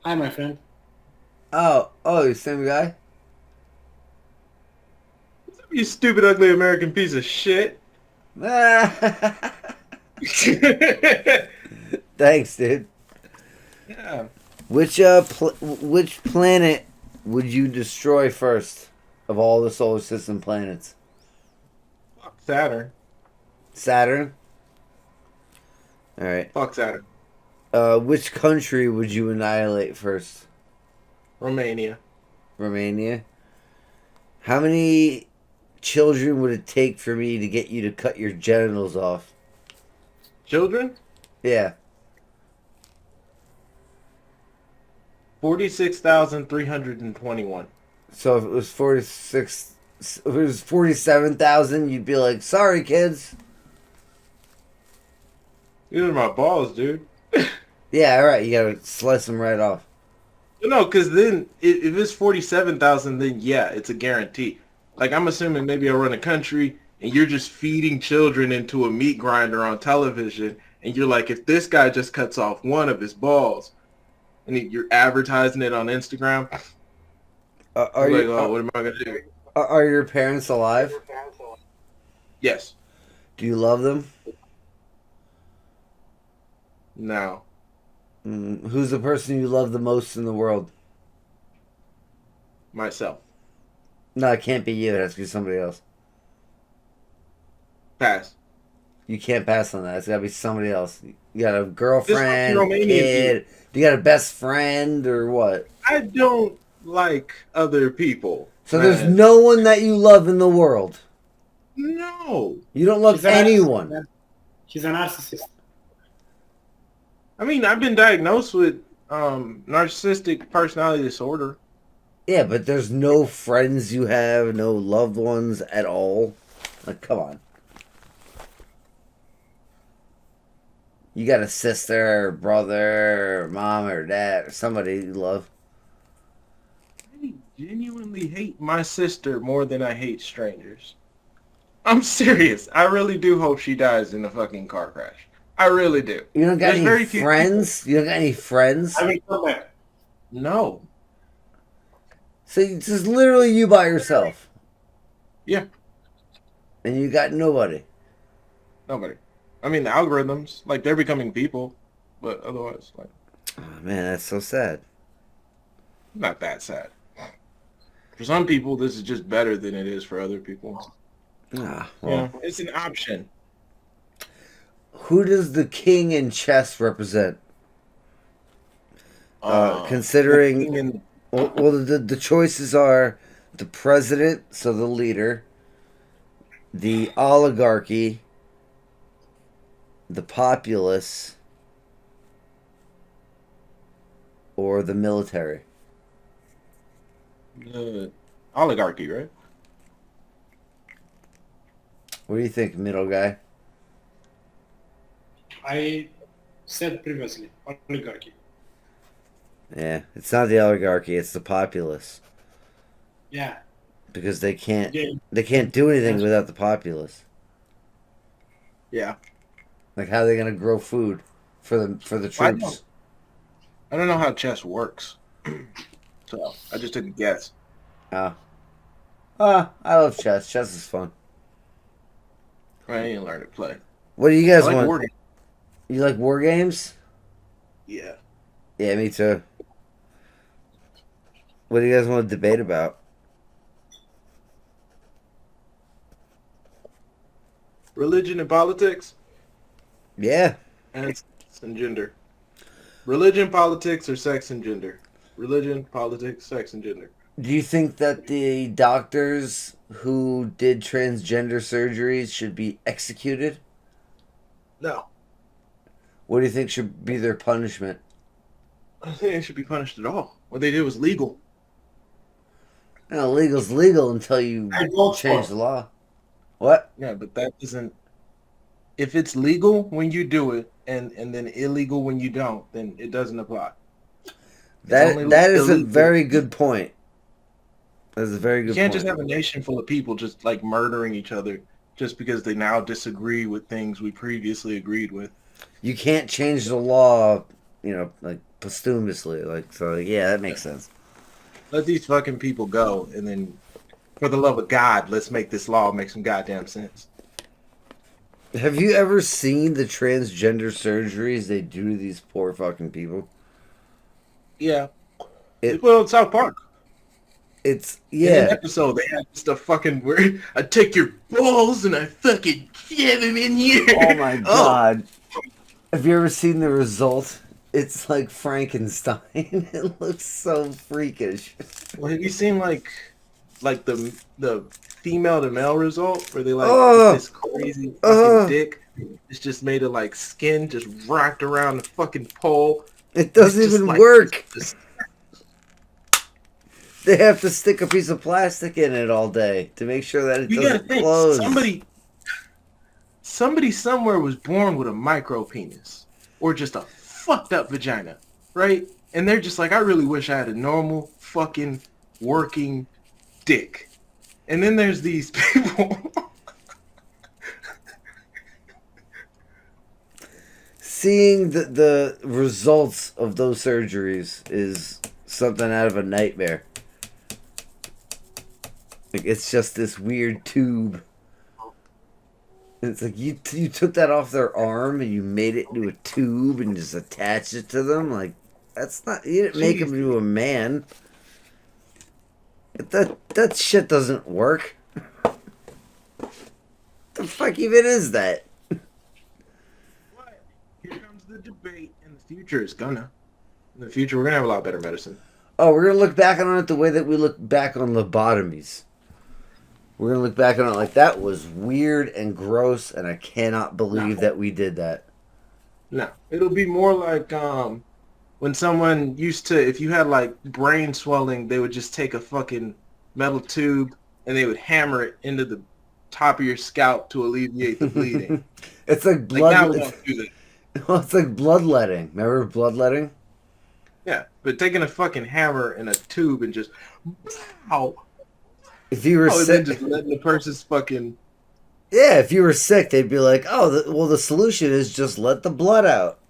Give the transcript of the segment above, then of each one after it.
Hi, my friend. Oh, same guy? You stupid, ugly American piece of shit. Thanks, dude. Yeah, Which planet would you destroy first of all the solar system planets? fuck Saturn. Saturn? All right. Fuck Saturn. Which country would you annihilate first? Romania. Romania? How many children would it take for me to get you to cut your genitals off? Children? Yeah. 46,321. So if it was 47,000, you'd be like, "Sorry, kids." These are my balls, dude. Yeah, all right. You gotta slice them right off. No, because then if it's 47,000, then yeah, it's a guarantee. Like, I'm assuming maybe I run a country and you're just feeding children into a meat grinder on television. And you're like, if this guy just cuts off one of his balls and you're advertising it on Instagram, Uh, are you're like, you oh, what am I going to do? are your parents alive? Yes. Do you love them? No. Who's the person you love the most in the world? Myself. No, it can't be you. It has to be somebody else. Pass. You can't pass on that. It's gotta be somebody else. You got a This fucking girlfriend, Romanian dude. kid. Do you got a best friend or what? I don't like other people, So there's man. no one that you love in the world. No. You don't love She's a anyone. narcissist. She's a narcissist. I mean, I've been diagnosed with narcissistic personality disorder. Yeah, but there's no friends you have, no loved ones at all. Like, come on. You got a sister, or brother, or mom, or dad, or somebody you love. I genuinely hate my sister more than I hate strangers. I'm serious. I really do hope she dies in a fucking car crash. I really do. You don't got There's any very few people. friends? You don't got any friends? I will come back. No. So it's just literally you by yourself. Yeah, And you got nobody. nobody. I mean, the algorithms, like, they're becoming people, but otherwise, like, Oh, man, that's so sad. not that sad. For some people, this is just better than it is for other people. Ah, Yeah, well. it's an option. Who does the king in chess represent? The Considering, king and well, the choices are the president, so the leader, the oligarchy, the populace, or the military. the oligarchy, right? What do you think, middle guy? I said previously, oligarchy. Yeah, it's not the oligarchy; it's the populace Yeah. because they can't Again, they can't do anything that's without the populace. Yeah. Like, how are they gonna grow food for the Well, troops? I don't know how chess works, so I just took a guess. Ah, I love chess. Chess is fun. I didn't learn to play. What do you I guys like want? war games. You like war games? Yeah. Yeah, me too. What do you guys want to debate about? Religion and politics Yeah. and sex and gender. Religion, politics, or sex and gender. Religion, politics, sex, and gender. Do you think that the doctors who did transgender surgeries should be executed? No. What do you think should be their punishment? I don't think they should be punished at all. What they did was legal. No, legal's legal until you I vote change for. the law. What? Yeah, but that doesn't. If it's legal when you do it and then illegal when you don't, then it doesn't apply. It's only That is a illegal. very good point. That's a very You good can't just point. have a nation full of people just like murdering each other just because they now disagree with things we previously agreed with. You can't change the law, like posthumously. Like, so yeah, that makes sense. Let these fucking people go, and then, for the love of God, let's make this law make some goddamn sense. Have you ever seen the transgender surgeries they do to these poor fucking people? Yeah. They It put it on South Park. it's In an yeah. episode, they had stuff fucking where I take your balls and I fucking shove them in here. Oh my Oh, god. Have you ever seen the result? It's like Frankenstein. It looks so freakish. well, have you seen like the female to male result where they like get Oh, this crazy fucking oh. dick? It's just made of like skin, just wrapped around the fucking pole. It And it's doesn't just even like work. just, They have to stick a piece of plastic in it all day to make sure that it you gotta doesn't think close. somebody somewhere was born with a micro penis or just a fucked up vagina, right? And they're just like, I really wish I had a normal fucking working dick. And then there's these people. Seeing the results of those surgeries is something out of a nightmare. Like, it's just this weird tube. And it's like you took that off their arm and you made it into a tube and just attached it to them. Like, that's not, you didn't make him into a man. That shit doesn't work. The fuck even is that? But here comes the debate, and the future is gonna. In the future, we're gonna have a lot better medicine. Oh, we're gonna look back on it the way that we look back on lobotomies. We're gonna look back on it like that was weird and gross, and I cannot believe that we did that. No, it'll be more like when someone used to, if you had like brain swelling, they would just take a fucking metal tube and they would hammer it into the top of your scalp to alleviate the bleeding. It's like Like now blood. we don't do that. Well, it's like bloodletting. Remember bloodletting? Yeah, but taking a fucking hammer and a tube and just, ow, If you were and then sick, just letting the person's fucking, yeah, if you were sick, they'd be like, "Oh, well, the solution is just let the blood out."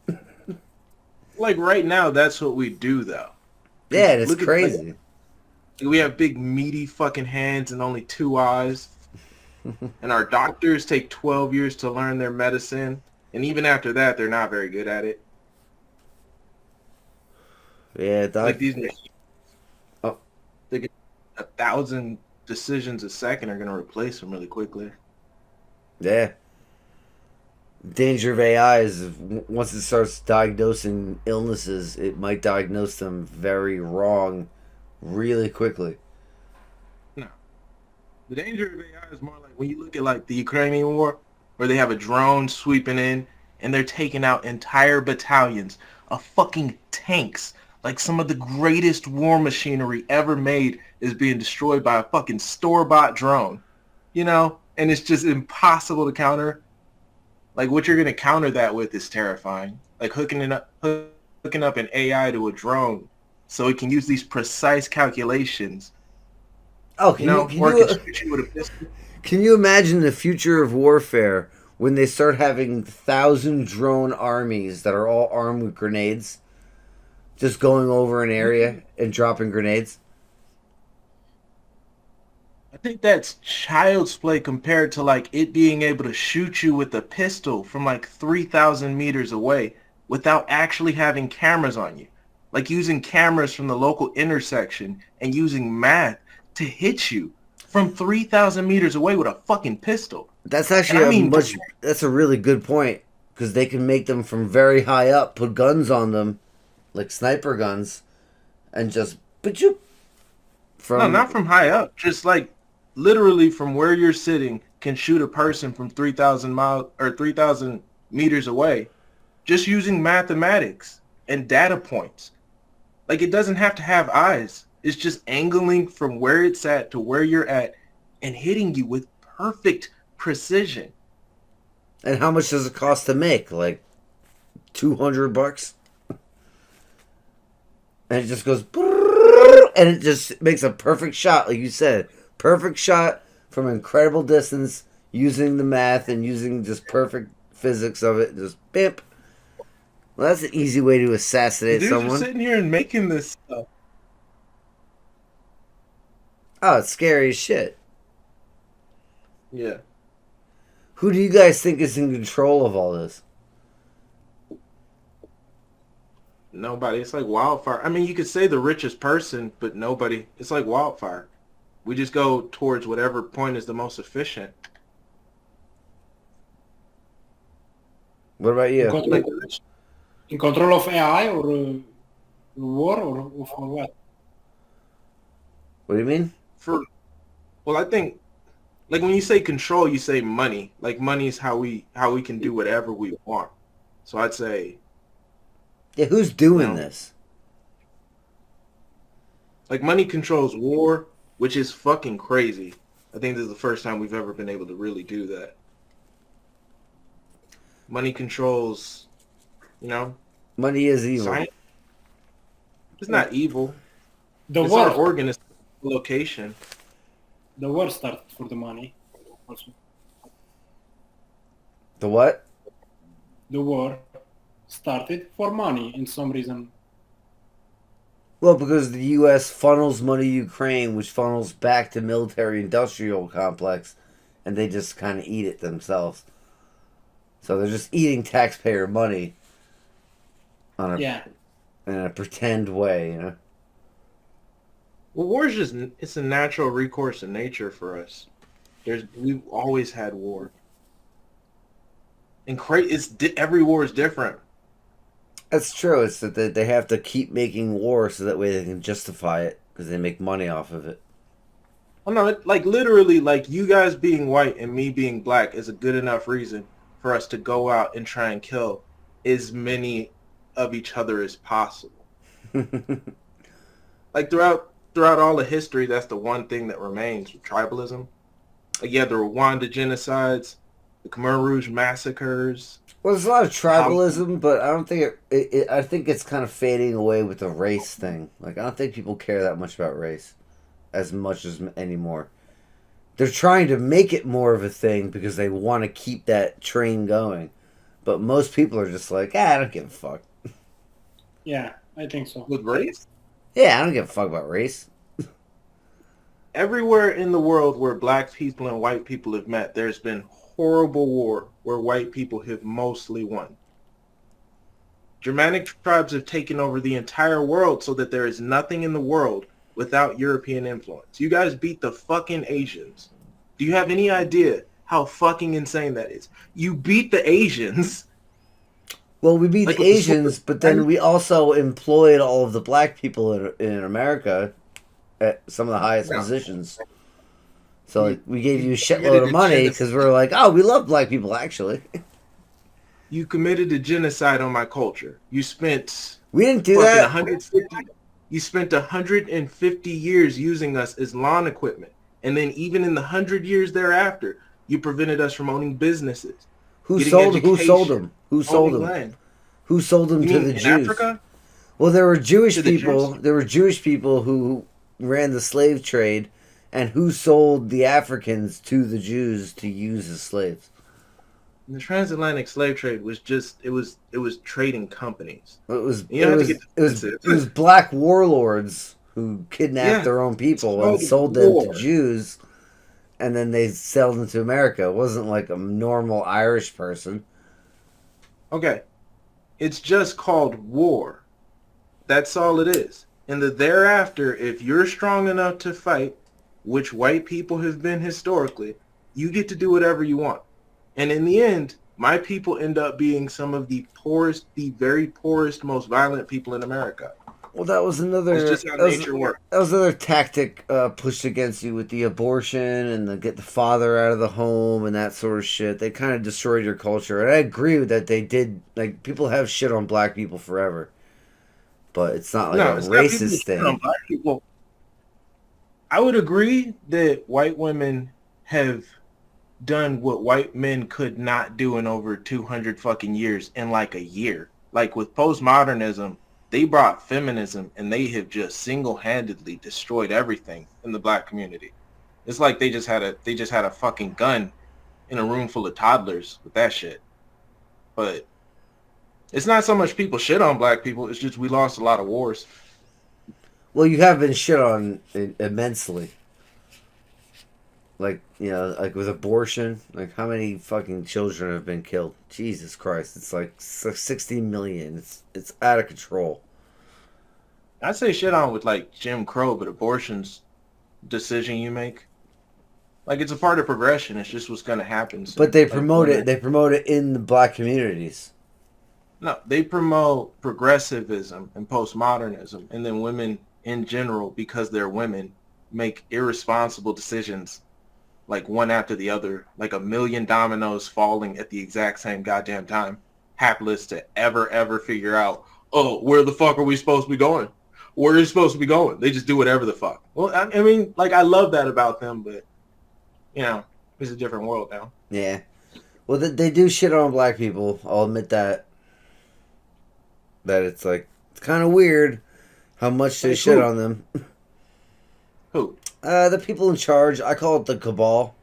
like right now, that's what we do though. Yeah, and it's Look at, crazy. we have big meaty fucking hands and only 2 eyes. And our doctors take 12 years to learn their medicine. And even after that, they're not very good at it. Yeah, Like these machines, Oh. they get 1,000 decisions a second are going to replace them really quickly. Yeah. Danger of AI is once it starts diagnosing illnesses, it might diagnose them very wrong really quickly. No. The danger of AI is more like when you look at like the Ukrainian war, where they have a drone sweeping in and they're taking out entire battalions of fucking tanks. Like some of the greatest war machinery ever made is being destroyed by a fucking store-bought drone. You know? And it's just impossible to counter. Like what you're going to counter that with is terrifying. Like hooking up an AI to a drone so it can use these precise calculations. Oh, Or it can shoot you with a pistol. can you imagine the future of warfare when they start having 1,000 drone armies that are all armed with grenades, just going over an area and dropping grenades? I think that's child's play compared to like it being able to shoot you with a pistol from like 3,000 meters away without actually having cameras on you. Like using cameras from the local intersection and using math to hit you from 3,000 meters away with a fucking pistol. That's actually that's a really good point, because they can make them from very high up, put guns on them, like sniper guns, and just from No, not from high up. Just like literally from where you're sitting can shoot a person from 3,000 miles or 3,000 meters away just using mathematics and data points. Like it doesn't have to have eyes. It's just angling from where it's at to where you're at and hitting you with perfect precision. And how much does it cost to make? Like $200? And it just goes, and it just makes a perfect shot, like you said. Perfect shot from incredible distance, using the math and using just perfect physics of it. Just bimp. Well, that's an easy way to assassinate Dudes are someone. sitting here and making this stuff. Oh, it's scary as shit. Yeah. Who do you guys think is in control of all this? Nobody. It's like wildfire. I mean, you could say the richest person, but nobody. It's like wildfire. We just go towards whatever point is the most efficient. What about In you? control, in control of AI or war or for what? What do you mean? Well, I think like when you say control, you say money. Like money is how we can do whatever we want. So I'd say, Yeah, who's you doing know, this? like money controls war, which is fucking crazy. I think this is the first time we've ever been able to really do that. Money controls, Money is evil. science. It's not evil. The It's our war, organ is location. the war started for the money. Also, The what? the war started for money in some reason. Well, because the U.S. funnels money to Ukraine, which funnels back to military-industrial complex, and they just kind of eat it themselves. So they're just eating taxpayer money on a Yeah, in a pretend way, you know. Well, war is it's a natural recourse in nature for us. We've always had war. And every war is different. That's true. It's that they have to keep making war so that way they can justify it because they make money off of it. Oh no, like literally, like you guys being white and me being black is a good enough reason for us to go out and try and kill as many of each other as possible. Like throughout all of history, that's the one thing that remains with tribalism. Like the Rwanda genocides, the Khmer Rouge massacres. Well, there's a lot of tribalism, but I don't think I think it's kind of fading away with the race thing. Like I don't think people care that much about race as much as anymore. They're trying to make it more of a thing because they want to keep that train going. But most people are just like, I don't give a fuck. yeah, I think so. With race? Yeah, I don't give a fuck about race. Everywhere in the world where black people and white people have met, there's been horrible war where white people have mostly won. Germanic tribes have taken over the entire world so that there is nothing in the world without European influence. You guys beat the fucking Asians. Do you have any idea how fucking insane that is? You beat the Asians. Well, we beat Like the with the Asians, but then we also employed all of the black people in America at some of the highest positions. So like, we gave you a shitload of money because we're like, oh, we love black people, actually. You committed a genocide on my culture. You spent We didn't do fucking that. 150. You spent 150 years using us as lawn equipment, and then even in the 100 years thereafter, you prevented us from owning businesses. Who getting sold them? Who sold education, them? Who sold owning them? land. Who sold them You to mean the in Jews? Africa? Well, there were Jewish To the people. Jews? There were Jewish people who ran the slave trade, and who sold the Africans to the Jews to use as slaves. The transatlantic slave trade was just it was trading companies. It was You it don't have to was get it was defensive. it was black warlords who kidnapped Yeah, their own it's people and called sold them to war. Jews, and then they sold them to America. It wasn't like a normal Irish person. Okay, it's just called war. That's all it is. And the thereafter, if you're strong enough to fight, which white people have been historically, you get to do whatever you want. And in the end, my people end up being some of the poorest, the very poorest, most violent people in America. Well, that was another. It's just how nature works. That was another tactic pushed against you with the abortion and the get the father out of the home and that sort of shit. They kind of destroyed your culture, and I agree with that. They did. Like people have shit on black people forever, but it's not like No, a it's not people racist shit on thing. black people. I would agree that white women have done what white men could not do in over 200 fucking years in like a year. Like with postmodernism, they brought feminism and they have just single-handedly destroyed everything in the black community. It's like they just had a fucking gun in a room full of toddlers with that shit. But It's not so much people shit on black people. It's just we lost a lot of wars. Well, you have been shit on immensely. Like, you know, like with abortion, like how many fucking children have been killed? Jesus Christ, it's like 60 million. It's out of control. I'd say shit on with like Jim Crow, but abortion's decision you make. Like it's a part of progression. It's just what's gonna happen. So, But they like, promote it. They promote it in the black communities. No, they promote progressivism and postmodernism, and then women in general, because they're women, make irresponsible decisions, like one after the other, like a million dominoes falling at the exact same goddamn time, hapless to ever figure out, oh, where the fuck are we supposed to be going? Where are you supposed to be going? They just do whatever the fuck. Well, I mean, like, I love that about them, but, you know, it's a different world now. Yeah. Well, they do shit on black people. I'll admit that. That it's like, it's kind of weird how much they shit on them. Who? The people in charge. I call it the cabal.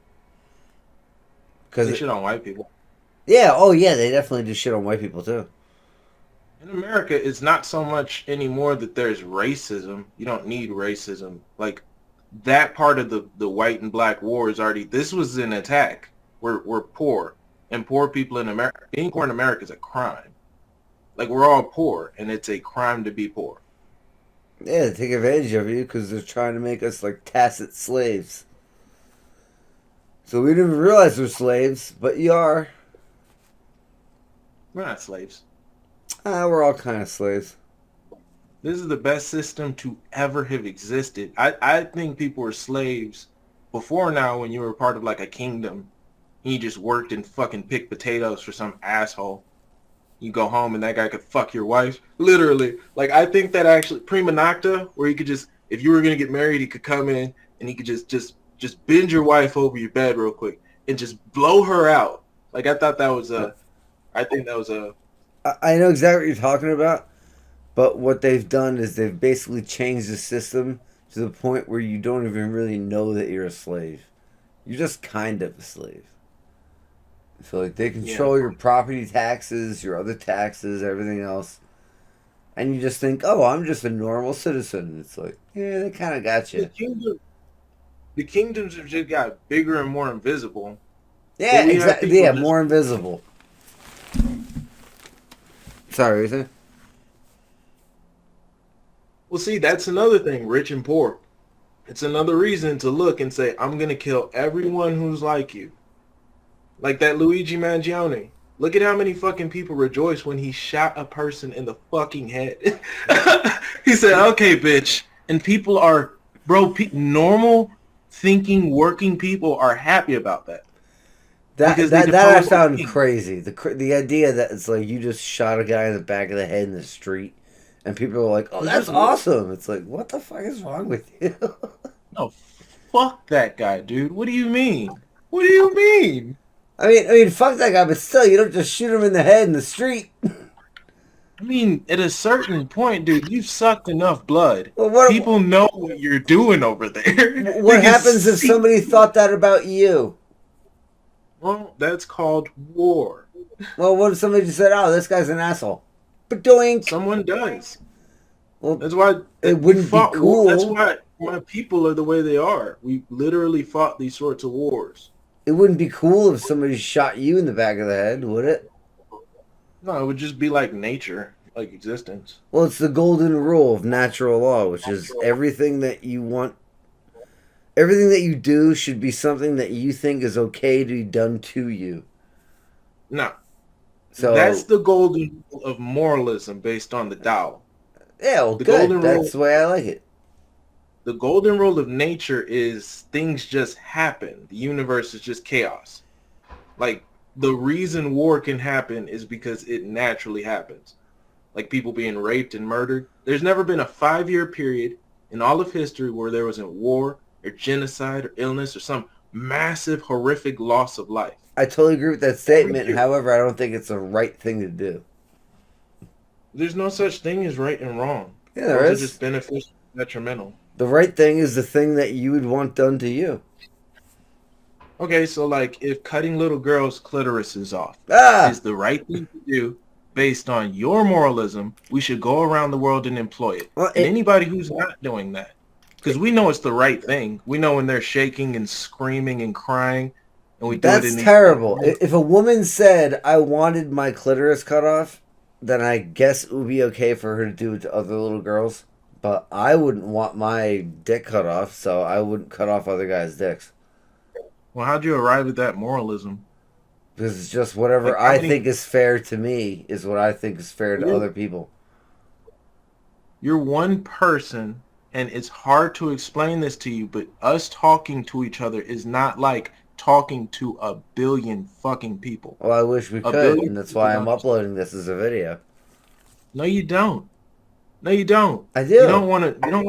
They shit on white people. Yeah, oh yeah, they definitely do shit on white people too. In America, it's not so much anymore that there's racism. You don't need racism. Like, that part of the white and black war is already, this was an attack. We're poor. And poor people in America, being poor in America is a crime. Like, we're all poor, and it's a crime to be poor. Yeah, they take advantage of you because they're trying to make us like tacit slaves. So we didn't even realize we're slaves, but you are. We're not slaves. We're all kind of slaves. This is the best system to ever have existed. I think people were slaves before now when you were part of like a kingdom. And you just worked and fucking picked potatoes for some asshole. You go home and that guy could fuck your wife. Literally. Like, I think that actually, prima nocta, where he could just, if you were going to get married, he could come in and he could just bend your wife over your bed real quick and just blow her out. Like, I think that was I know exactly what you're talking about, but what they've done is they've basically changed the system to the point where you don't even really know that you're a slave. You're just kind of a slave. So, like, they control your property taxes, your other taxes, everything else. And you just think, oh, I'm just a normal citizen. It's like, yeah, they kind of got you. The kingdoms have just got bigger and more invisible. Yeah, exactly. Yeah, more invisible. Sorry, what you saying? Well, see, that's another thing, rich and poor. It's another reason to look and say, I'm going to kill everyone who's like you. Like that Luigi Mangione. Look at how many fucking people rejoiced when he shot a person in the fucking head. He said, okay, bitch. And people are, bro, normal thinking working people are happy about that. That I found crazy. The idea that it's like you just shot a guy in the back of the head in the street and people are like, oh, that's awesome. It's like, what the fuck is wrong with you? No, fuck that guy, dude. What do you mean? What do you mean? I mean, fuck that guy, but still, you don't just shoot him in the head in the street. I mean, at a certain point, dude, you've sucked enough blood. Well, people know what you're doing over there. What happens if somebody thought that about you? Well, that's called war. Well, what if somebody just said, oh, this guy's an asshole? But doing... Someone does. Well, that's why... It wouldn't be cool. That's why people are the way they are. We literally fought these sorts of wars. It wouldn't be cool if somebody shot you in the back of the head, would it? No, it would just be like nature, like existence. Well, it's the golden rule of natural law, which is everything that you want, everything that you do should be something that you think is okay to be done to you. No. So that's the golden rule of moralism based on the Tao. Yeah, well, good. That's the way I like it. The golden rule of nature is things just happen. The universe is just chaos. Like, the reason war can happen is because it naturally happens. Like people being raped and murdered. There's never been a 5-year period in all of history where there wasn't war or genocide or illness or some massive, horrific loss of life. I totally agree with that statement. However, I don't think it's the right thing to do. There's no such thing as right and wrong. Yeah, there is. Those are just beneficial, detrimental. The right thing is the thing that you would want done to you. Okay, so like if cutting little girls' clitorises off is the right thing to do, based on your moralism, we should go around the world and employ it. Well, and anybody who's not doing that, because we know it's the right thing. We know when they're shaking and screaming and crying, and we do it in That's terrible. these. If a woman said, I wanted my clitoris cut off, then I guess it would be okay for her to do it to other little girls. But I wouldn't want my dick cut off, so I wouldn't cut off other guys' dicks. Well, how'd you arrive at that moralism? Because it's just whatever Like, I think is fair to me is what I think is fair to other people. You're one person, and it's hard to explain this to you, but us talking to each other is not like talking to a billion fucking people. Well, I wish we could, and that's why I'm uploading this as a video. No, you don't. No, you don't. I do. You don't want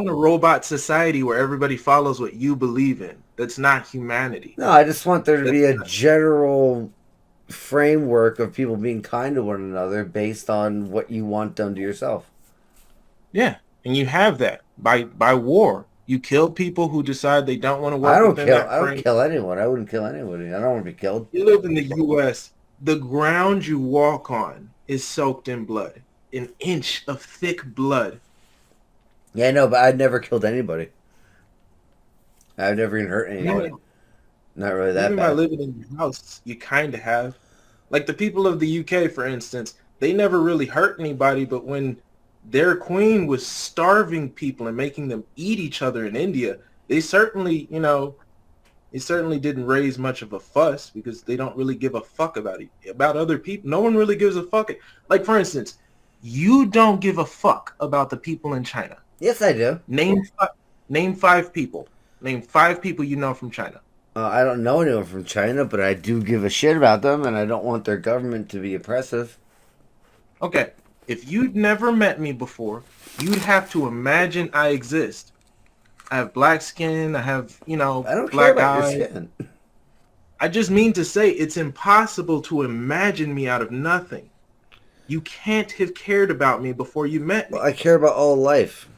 a robot society where everybody follows what you believe in. That's not humanity. No, I just want there to be a general framework of people being kind to one another based on what you want done to yourself. Yeah, and you have that by war. You kill people who decide they don't want to work. I don't within kill anyone. I wouldn't kill anybody. I don't want to be killed. You live in the U.S. The ground you walk on is soaked in blood. An inch of thick blood. Yeah, I know, but I've never killed anybody. I've never even hurt anybody. Not really that Even bad. by living in your house, you kind of have. Like the people of the UK, for instance, they never really hurt anybody, but when their queen was starving people and making them eat each other in India, they certainly, didn't raise much of a fuss because they don't really give a fuck about other people. No one really gives a fuck. Like, for instance, you don't give a fuck about the people in China. Yes, I do. Name 5 people. Name 5 people you know from China. I don't know anyone from China, but I do give a shit about them, and I don't want their government to be oppressive. Okay, if you'd never met me before, you'd have to imagine I exist. I have black skin. I have, I don't black care about eyes. your skin. I just mean to say it's impossible to imagine me out of nothing. You can't have cared about me before you met me. Well, I care about all life,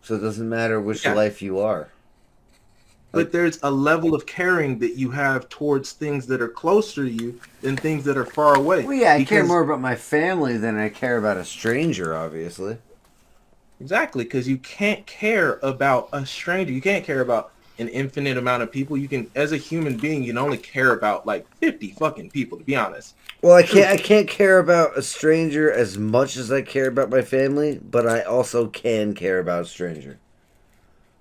so it doesn't matter which life you are. But there's a level of caring that you have towards things that are closer to you than things that are far away. Well, yeah, I care more about my family than I care about a stranger, obviously. Exactly, because you can't care about a stranger. You can't care about an infinite amount of people. You can, as a human being, you can only care about like 50 fucking people, to be honest. Well, I can't care about a stranger as much as I care about my family, but I also can care about a stranger.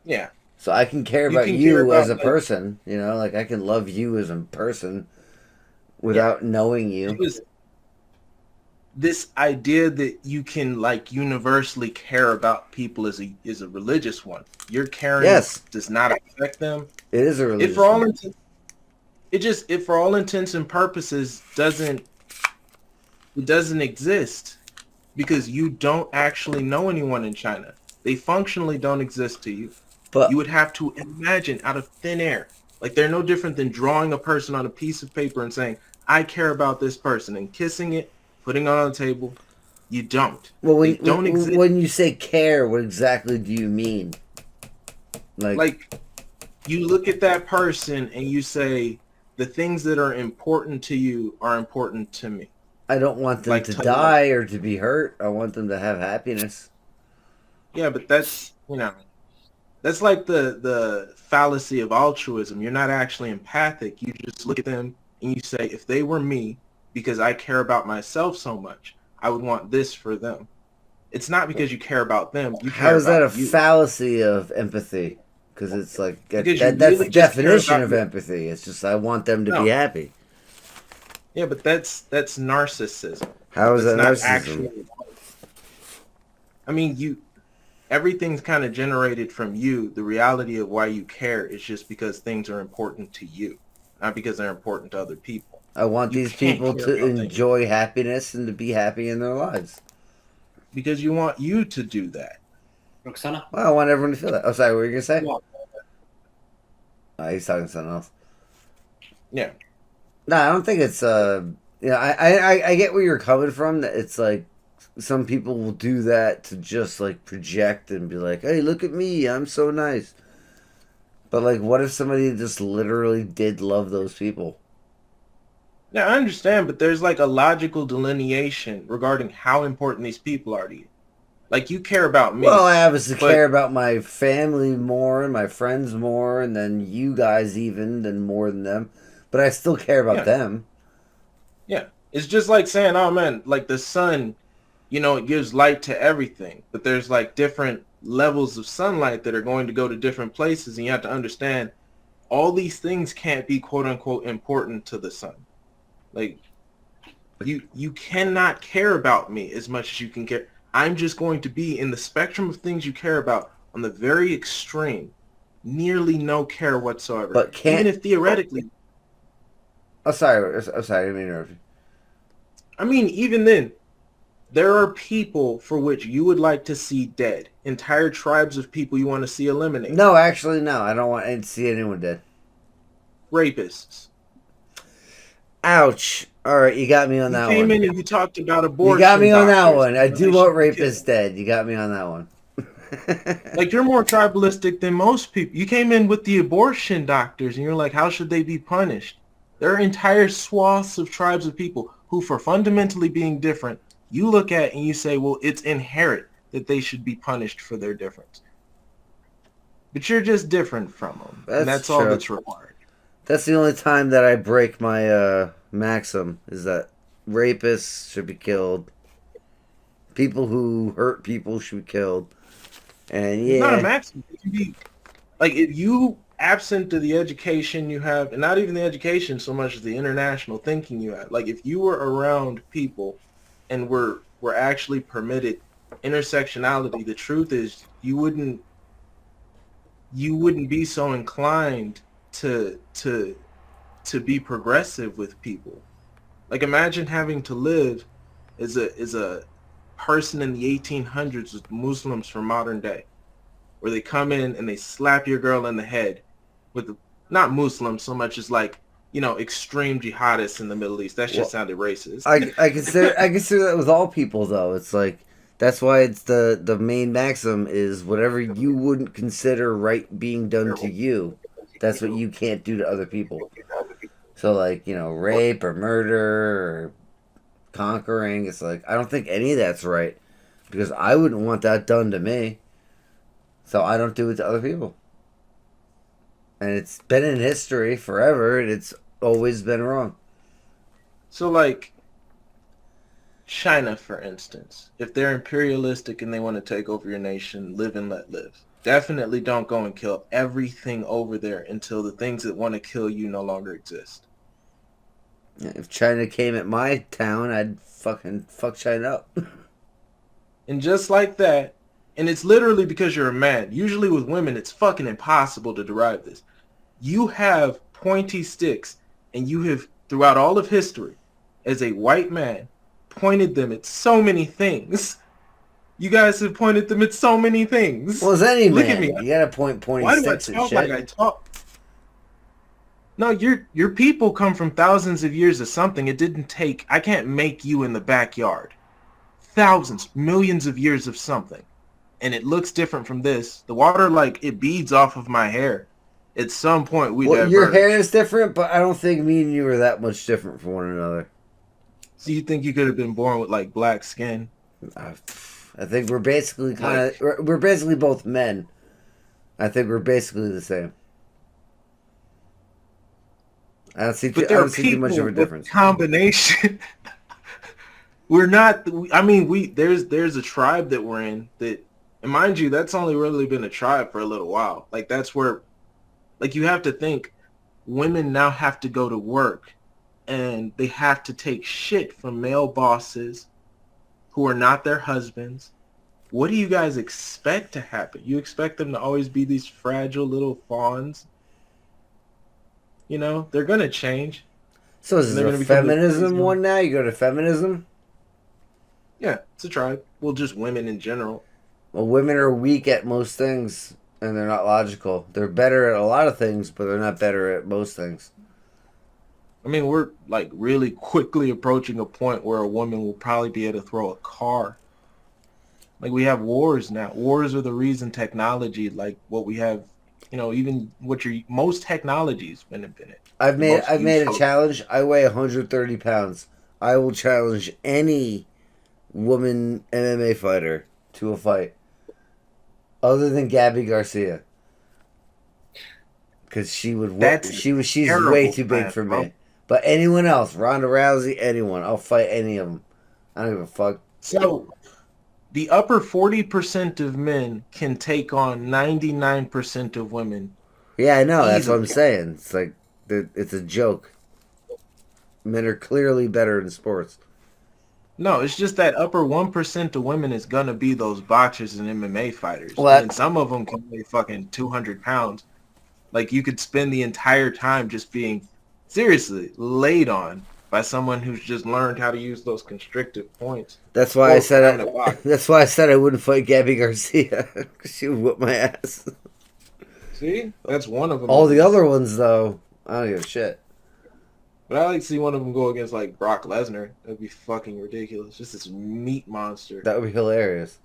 Yeah. So I can care about you as a person, like I can love you as a person without knowing you. This idea that you can like universally care about people is a religious one. Your caring does not affect them. It is a religious it for all intents and purposes doesn't exist because you don't actually know anyone in China. They functionally don't exist to you. But you would have to imagine out of thin air. Like they're no different than drawing a person on a piece of paper and saying, I care about this person, and kissing it, putting it on the table. You don't. Well, when you say care, what exactly do you mean? Like you look at that person and you say, the things that are important to you are important to me. I don't want them to die or to be hurt. I want them to have happiness. Yeah, but that's, that's like the fallacy of altruism. You're not actually empathic. You just look at them and you say, if they were me, because I care about myself so much, I would want this for them. It's not because you care about them. How is that a fallacy of empathy? Because it's like, that's the definition of empathy. It's just, I want them to be happy. Yeah, but that's narcissism. How is that narcissism? I mean, everything's kind of generated from you. The reality of why you care is just because things are important to you, not because they're important to other people. I want these people to enjoy happiness and to be happy in their lives. Because you want you to do that. Roxana? Oh, Well, I want everyone to feel that. Oh, sorry, what were you going to say? He's talking to something else. Yeah. No, I don't think it's, I get where you're coming from. That it's like, some people will do that to just, like, project and be like, hey, look at me, I'm so nice. But, like, what if somebody just literally did love those people? Yeah, I understand, but there's like a logical delineation regarding how important these people are to you. Like you care about Well, me, I obviously but care about my family more and my friends more, and then you guys even than more than them. But I still care about yeah, them. yeah. It's just like saying, oh man, like the sun, it gives light to everything, but there's like different levels of sunlight that are going to go to different places, and you have to understand all these things can't be quote unquote important to the sun. Like you cannot care about me as much as you can care. I'm just going to be in the spectrum of things you care about on the very extreme, nearly no care whatsoever. But Even can't. if theoretically, Oh, sorry. I'm sorry. I didn't mean to interrupt you. I mean, even then, there are people for which you would like to see dead. Entire tribes of people you want to see eliminated. No, actually, no. I don't want to see anyone dead. Rapists. Ouch. All right, you got me on You that came one. in and you talked about You got abortion me on that doctors. one. I And do they want should be killed. rapists dead. You got me on that one. Like, you're more tribalistic than most people. You came in with the abortion doctors, and you're like, how should they be punished? There are entire swaths of tribes of people who, for fundamentally being different, you look at and you say, well, it's inherent that they should be punished for their difference. But you're just different from them, and That's that's all true. that's required. That's the only time that I break my maxim is that rapists should be killed. People who hurt people should be killed. And It's not a yeah, maximum. It can be like if you absent of the education you have, and not even the education so much as the international thinking you have. Like if you were around people and were actually permitted intersectionality, the truth is you wouldn't be so inclined to be progressive with people. Like imagine having to live as a person in the 1800s with Muslims from modern day, where they come in and they slap your girl in the head with not Muslims so much as like extreme jihadists in the Middle East. That shit well, sounded racist. I consider that with all people though. It's like that's why it's the main maxim is whatever you wouldn't consider right being done to you, that's what you can't do to other people. So like rape or murder or conquering. It's like I don't think any of that's right because I wouldn't want that done to me. So I don't do it to other people. And it's been in history forever and it's always been wrong. So like China, for instance, if they're imperialistic and they want to take over your nation, live and let live. Definitely don't go and kill everything over there until the things that want to kill you no longer exist. If China came at my town, I'd fucking fuck China up. And just like that, and it's literally because you're a man. Usually with women, it's fucking impossible to derive this. You have pointy sticks, and you have, throughout all of history, as a white man, pointed them at so many things. You guys have pointed them at so many things. Well, as any Look man, at me. you gotta point pointy Why do I sticks at talk shit. like I talk? No, your people come from thousands of years of something. It didn't take, I can't make you in the backyard. Thousands, millions of years of something. And it looks different from this. The water, like, it beads off of my hair. At some point, we Well, diverge. your hair is different, but I don't think me and you are that much different from one another. So you think you could have been born with, like, black skin? I think we're basically we're basically both men. I think we're basically the same. I don't see too much of a difference. Combination. We're not. I mean, there's a tribe that we're in that, and mind you, that's only really been a tribe for a little while. Like that's where, like you have to think, women now have to go to work, and they have to take shit from male bosses, who are not their husbands. What do you guys expect to happen? You expect them to always be these fragile little fawns? They're gonna change. So is there a feminism one now? You go to feminism? Yeah, it's a tribe. Well, just women in general. Well, women are weak at most things, and they're not logical. They're better at a lot of things, but they're not better at most things. I mean, we're like really quickly approaching a point where a woman will probably be able to throw a car. Like we have wars now. Wars are the reason technology, like what we have even what your most technology's been invented. I've The made most I've made a useful. challenge. I weigh 130 pounds. I will challenge any woman MMA fighter to a fight, other than Gabby Garcia, because That's a she's way terrible too big plan, for bro. me. But anyone else, Ronda Rousey, anyone, I'll fight any of them. I don't give a fuck. So the upper 40% of men can take on 99% of women Yeah, I know. That's what I'm easily. saying. It's like it's a joke. Men are clearly better in sports. No, it's just that upper 1% of women is gonna be those boxers and MMA fighters, and then What? some of them can weigh fucking 200 pounds. Like you could spend the entire time just being seriously laid on by someone who's just learned how to use those constrictive points, That's why I or for said having a box. That's why I said I wouldn't fight Gabby Garcia. 'Cause she would whip my ass. See, that's one of them All at the least. other ones, though, I don't give a shit. But I like to see one of them go against like Brock Lesnar. That'd be fucking ridiculous. Just this meat monster. That would be hilarious.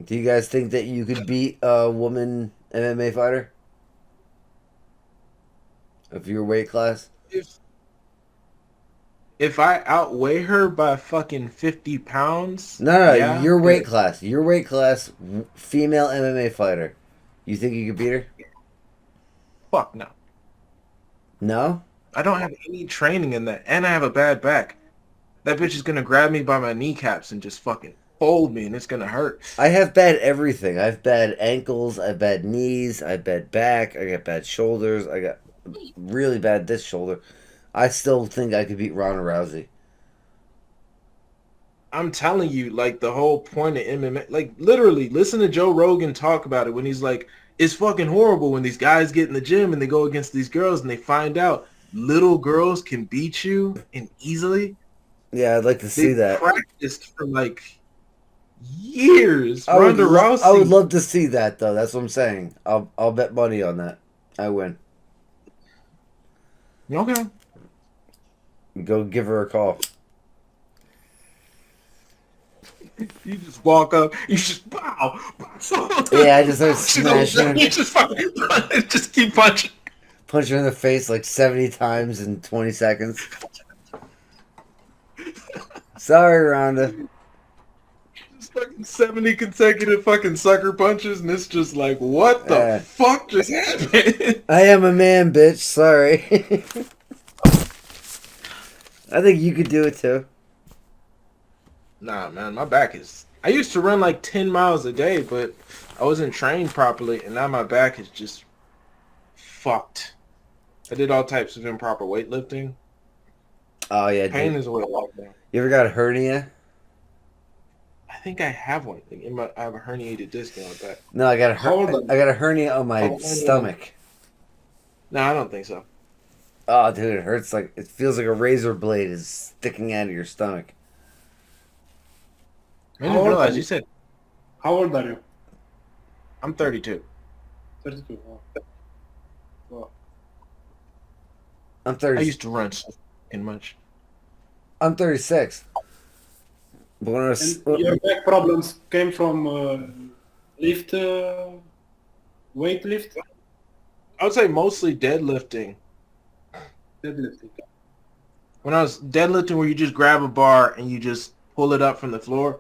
Do you guys think that you could beat a woman MMA fighter of your weight class? If if I outweigh her by fucking 50 pounds, No, yeah, your weight but class. Your weight class, female MMA fighter. You think you could beat her? fuck no. No? I don't have any training in that, and I have a bad back. That bitch is gonna grab me by my kneecaps and just fucking fold me, and it's gonna hurt. I have bad everything. I have bad ankles. I have bad knees. I have bad back. I got bad shoulders. I got really bad this shoulder. I still think I could beat Ronda Rousey. I'm telling you, like the whole point of MMA, like literally, listen to Joe Rogan talk about it when he's like, it's fucking horrible when these guys get in the gym and they go against these girls and they find out little girls can beat you and easily. Yeah, I'd like to They see that. practiced for like years. Ronda I would Rousey. love to see that though. That's what I'm saying. I'll bet money on that. I win. Okay. Go give her a call. You just walk up, you just bow. Yeah, I just start She's over smashing there, her. you just fucking just keep punching. Punch her in the face like 70 times in 20 seconds. Sorry, Rhonda. Just fucking 70 consecutive fucking sucker punches, and it's just like, what the fuck just happened? I am a man, bitch. Sorry. I think you could do it too. Nah, man, my back is... I used to run like 10 miles a day, but I wasn't trained properly, and now my back is just fucked. I did all types of improper weightlifting. Oh, yeah. Pain is what I like now. You ever got a hernia? I think I have one. I have a herniated disc in my back. No, I got Hold on. I got a hernia on my Oh, stomach. No, I don't think so. Oh, dude, it hurts like it feels like a razor blade is sticking out of your stomach. I didn't How old realize are you you? said How old are you? I'm 32. 32. Oh. Wow. I'm I 30. used to run so fucking much. I'm 36. But when I was, And your back problems came from lift, weight lift, I would say mostly deadlifting. deadlifting. When I was deadlifting where you just grab a bar and you just pull it up from the floor,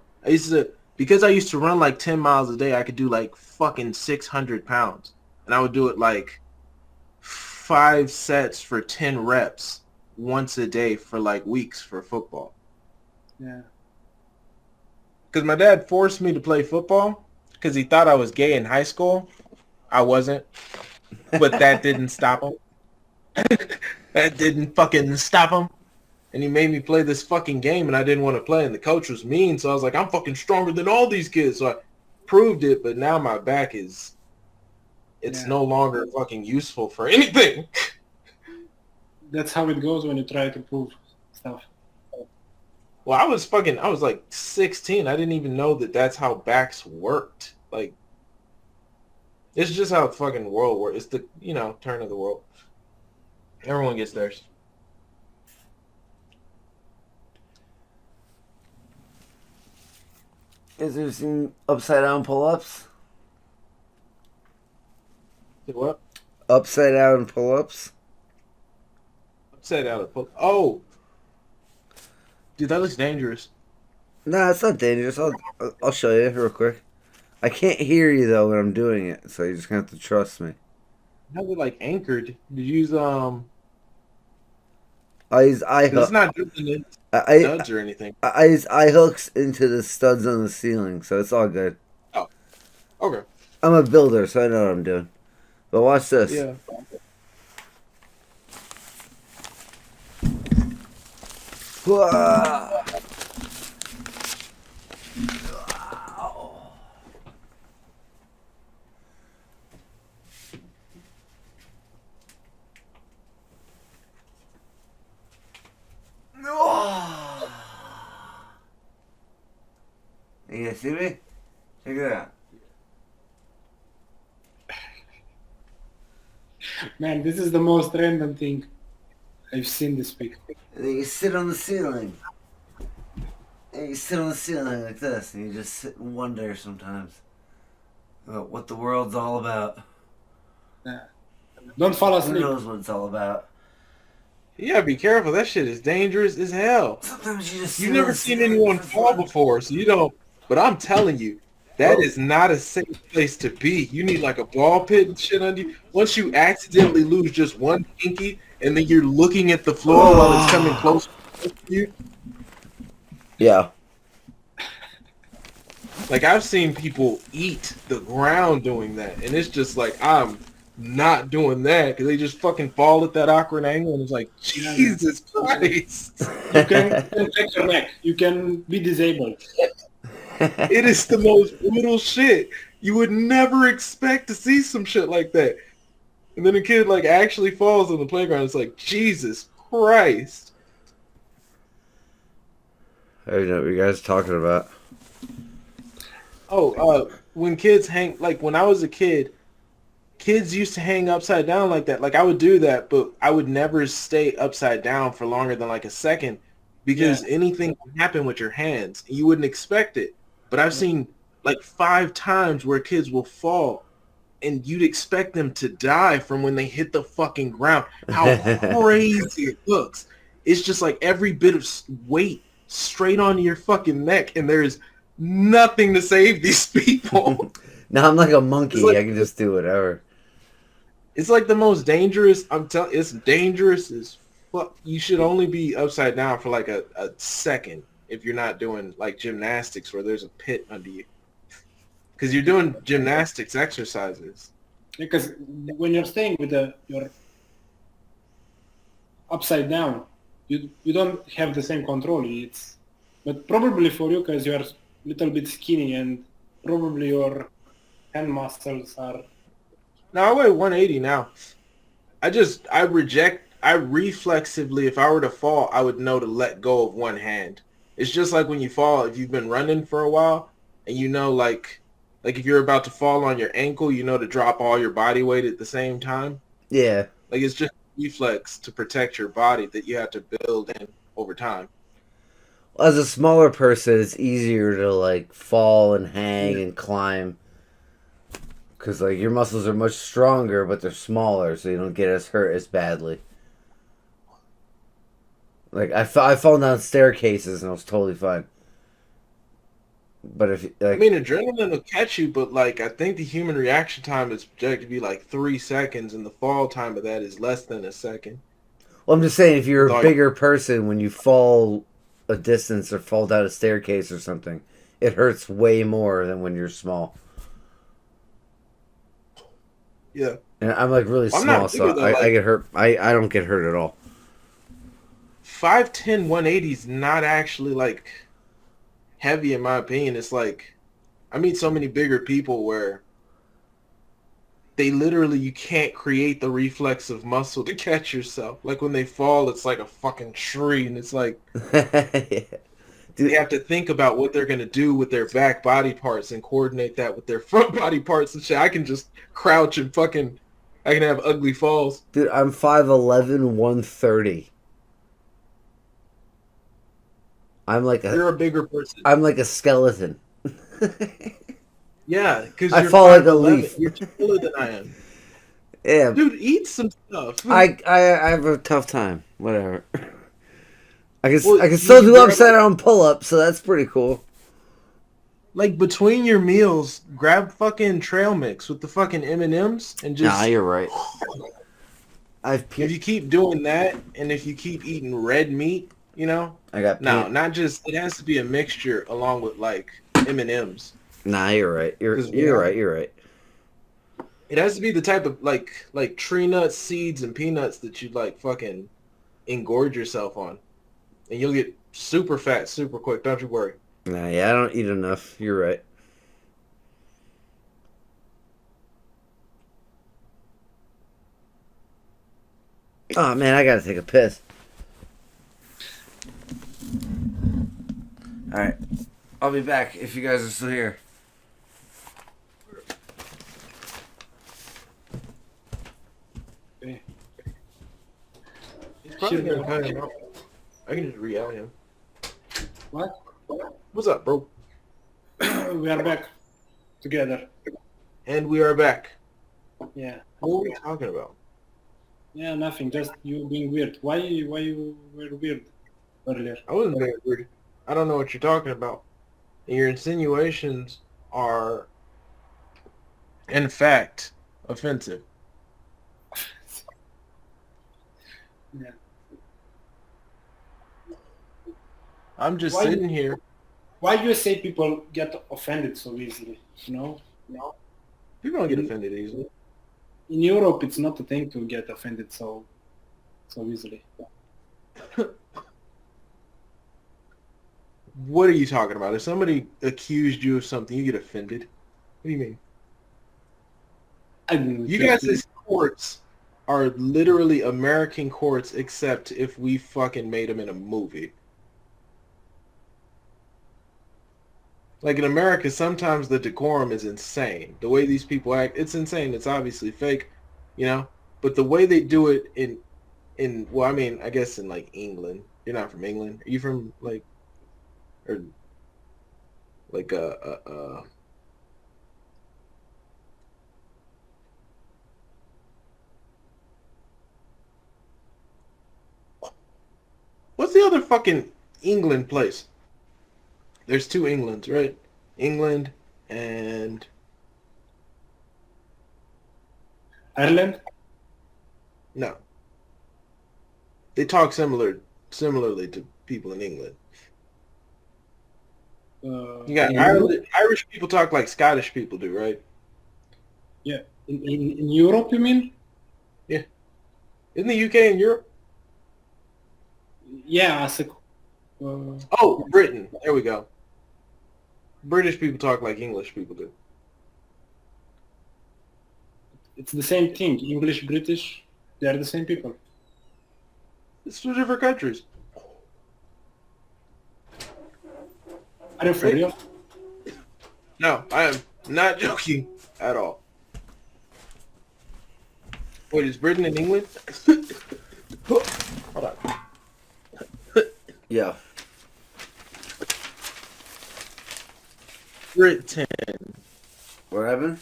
because I used to run like 10 miles a day, I could do like fucking 600 pounds. And I would do it like 5 sets for 10 reps once a day for like weeks for football. Yeah. Because my dad forced me to play football because he thought I was gay in high school. I wasn't. But that didn't stop him. That didn't fucking stop him. And he made me play this fucking game and I didn't want to play. And the coach was mean. So I was like, I'm fucking stronger than all these kids. So I proved it. But now my back it's Yeah. no longer fucking useful for anything. That's how it goes when you try to prove stuff. Well, I was like 16. I didn't even know that that's how backs worked. Like, it's just how the fucking world works. It's the, turn of the world. Everyone gets theirs. Is there some upside down pull-ups? What? Upside down pull-ups? Upside down. Oh, dude, that looks dangerous. Nah, it's not dangerous. I'll show you real quick. I can't hear you though when I'm doing it, so you're just gonna have to trust me. Have it like anchored. Did you use I use eye 'cause it's hook. not dripping in I, studs or anything. I use eye hooks into the studs on the ceiling, so it's all good. Oh, okay. I'm a builder, so I know what I'm doing. But watch this. Yeah. Whoa. You guys see me? Check it out. Man, this is the most random thing I've seen this week. And then you sit on the ceiling. And you sit on the ceiling like this, and you just sit and wonder sometimes about what the world's all about. Don't fall Who asleep. knows what it's all about? You gotta be careful. That shit is dangerous as hell. Sometimes you just You've sit on never the seen ceiling anyone for fall fun. before, so you don't. But I'm telling you, that is not a safe place to be. You need like a ball pit and shit under you. Once you accidentally lose just one pinky, and then you're looking at the floor while it's coming close to you. Yeah. Like I've seen people eat the ground doing that, and it's just like I'm not doing that because they just fucking fall at that awkward angle, and it's like Jesus Christ. You can break your neck. You can be disabled. It is the most brutal shit. You would never expect to see some shit like that. And then a kid like actually falls on the playground. It's like, Jesus Christ. I don't know what you guys are talking about. Oh, when kids hang, like when I was a kid, kids used to hang upside down like that. Like I would do that, but I would never stay upside down for longer than like a second because anything can happen with your hands. You wouldn't expect it. But I've seen like 5 times where kids will fall and you'd expect them to die from when they hit the fucking ground. How crazy it looks. It's just like every bit of weight straight onto your fucking neck, and there's nothing to save these people. Now I'm like a monkey. It's like- I can just do whatever. It's like the most dangerous. I'm telling. It's dangerous as fuck. You should only be upside down for like a second if you're not doing like gymnastics where there's a pit under you. Because you're doing gymnastics exercises. Because when you're staying with your upside down, you don't have the same control. But probably for you, because you're a little bit skinny and probably your hand muscles are. Now I weigh 180 now. I reflexively, if I were to fall, I would know to let go of one hand. It's just like when you fall, if you've been running for a while, and you know, like if you're about to fall on your ankle, you know to drop all your body weight at the same time. Yeah. Like it's just reflex to protect your body that you have to build in over time. As a smaller person, it's easier to like fall and hang and climb. Because like your muscles are much stronger, but they're smaller, so you don't get as hurt as badly. Like I fall down staircases and I was totally fine. But if like, I mean, adrenaline will catch you, but like I think the human reaction time is projected to be like 3 seconds, and the fall time of that is less than a second. well, I'm just saying, if you're a bigger person, when you fall a distance or fall down a staircase or something, it hurts way more than when you're small. Yeah. And I'm like really I'm small, not so bigger, though, I get hurt. I don't get hurt at all. 5'10", 180 is not actually like heavy in my opinion. It's like I meet so many bigger people where they literally, you can't create the reflex of muscle to catch yourself. Like when they fall, it's like a fucking tree, and it's like Dude, they have to think about what they're gonna do with their back body parts and coordinate that with their front body parts and shit. I can just crouch and fucking, I can have ugly falls. dude, I'm 5'11", 130. You're a bigger person. I'm like a skeleton. Yeah, because I you're fall like a 5'11". leaf. You're taller than I am. Yeah, Dude, eat some stuff. I have a tough time. Whatever. Well, I can you still do grab, upside down pull-ups, so that's pretty cool. like between your meals, grab fucking trail mix with the fucking M&Ms and Nah, just you're right. if you keep doing that and if you keep eating red meat, you know, I got no, peanut. not just it has to be a mixture along with like M&Ms. Nah, you're right. Because You're right. You're right. it has to be the type of like tree nuts, seeds, and peanuts that you like fucking engorge yourself on, and you'll get super fat super quick. Don't you worry. Nah, yeah, I don't eat enough. You're right. Oh man, I gotta take a piss. All right, I'll be back if you guys are still here. Okay. He's probably gonna cut him out. I can just re-out him. What? What's up, bro? We are back together. And we are back. Yeah. What were we talking about? Yeah, nothing. Just you being weird. Why you were weird earlier? I wasn't being weird. I don't know what you're talking about. And your insinuations are, in fact, offensive. Yeah. I'm just Why- sitting here. Why do you say people get offended so easily? You know? People don't get offended easily. In Europe, it's not a thing to get offended so easily. What are you talking about? If somebody accused you of something, you get offended. What do you mean? I don't You know. guys' courts are literally American courts, except if we fucking made them in a movie. Like in America, sometimes the decorum is insane. The way these people act, it's insane. It's obviously fake, you know? But the way they do it in well, I mean, I guess in like England. You're not from England. Are you from like or like what's the other fucking England place? There's two Englands, right? England and Ireland? no. They talk similarly to people in England. You got in Irish people talk like Scottish people do, right? Yeah. In Europe, you mean? Yeah. Isn't the UK in Europe? Yeah, as a, Oh, Britain. There we go. British people talk like English people do. it's the same thing. English, British, they are the same people. It's two different countries. Are you for real? No, I am not joking at all. Wait, is Britain in England? Hold on. Yeah. Britain. What happened?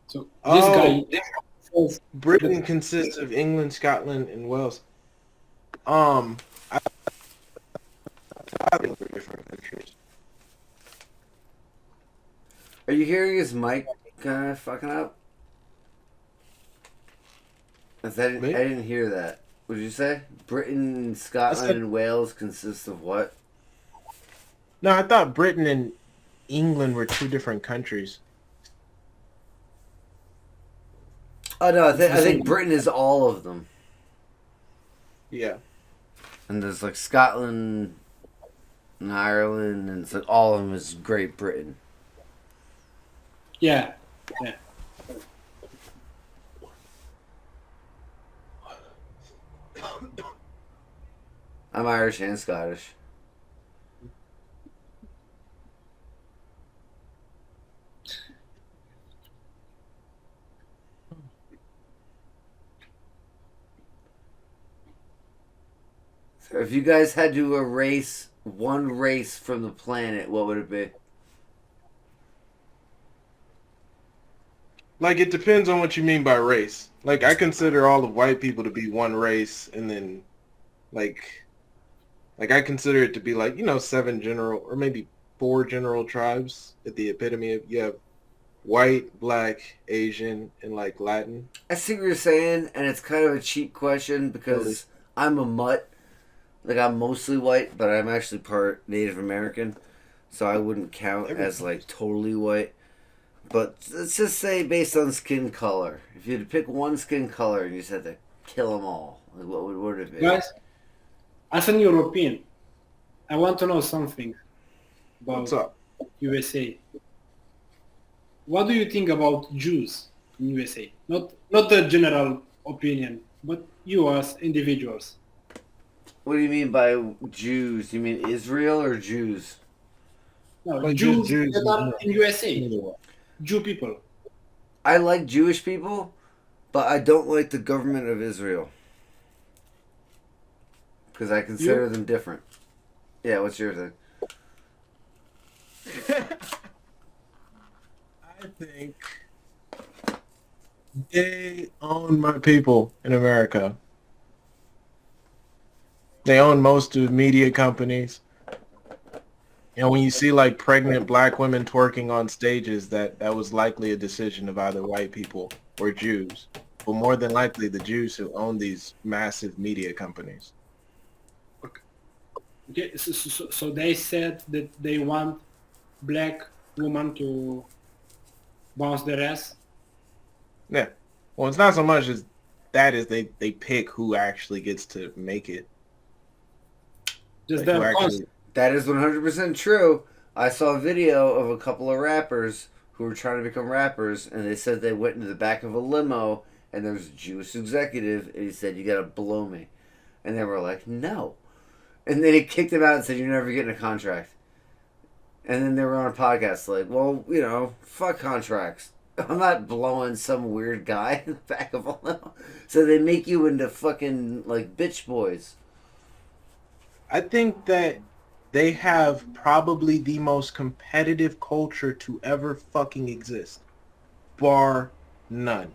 So this Oh, guy says Britain consists of England, Scotland, and Wales. I think they're different countries. Are you hearing his mic kind of fucking up? I Me? didn't hear that. What did you say? Britain, Scotland, said- and Wales consist of what? No, I thought Britain and England were two different countries. Oh no, I the think same. Britain is all of them, Yeah. and there's like Scotland and Ireland, and it's like all of them is Great Britain. Yeah. Yeah. I'm Irish and Scottish. If you guys had to erase one race from the planet, what would it be? Like, it depends on what you mean by race. Like, I consider all of white people to be one race, and then, like, I consider it to be like, 7 general, or maybe 4 general tribes at the epitome of, you have white, black, Asian, and, like, Latin. I see what you're saying, and it's kind of a cheap question because I'm a mutt. Like, I'm mostly white, but I'm actually part Native American, so I wouldn't count as, like, totally white. But let's just say based on skin color. If you had to pick one skin color and you just had to kill them all, like, what would it be? Guys, as an European, I want to know something about What's up? USA. What do you think about Jews in USA? Not the general opinion, but you as individuals. What do you mean by Jews? You mean Israel or Jews? No, Like Jews Jews that are in USA. Either way. Jew people. I like Jewish people, but I don't like the government of Israel. Because I consider them different. Yeah, what's your thing? I think they own my people in America. They own most of the media companies. When you see like pregnant black women twerking on stages, that was likely a decision of either white people or Jews, but more than likely the Jews who own these massive media companies. Okay, so they said that they want black woman to bounce their ass. Yeah. Well, it's not so much as that is they pick who actually gets to make it. Just Like, who their actually- concept. That is 100% true. I saw a video of a couple of rappers who were trying to become rappers, and they said they went into the back of a limo, and there was a Jewish executive, and he said, "You gotta blow me." And they were like, "No." And then he kicked them out and said, "You're never getting a contract." And then they were on a podcast like, "Well, fuck contracts. I'm not blowing some weird guy in the back of a limo." So they make you into fucking, like, bitch boys. I think that they have probably the most competitive culture to ever fucking exist, bar none.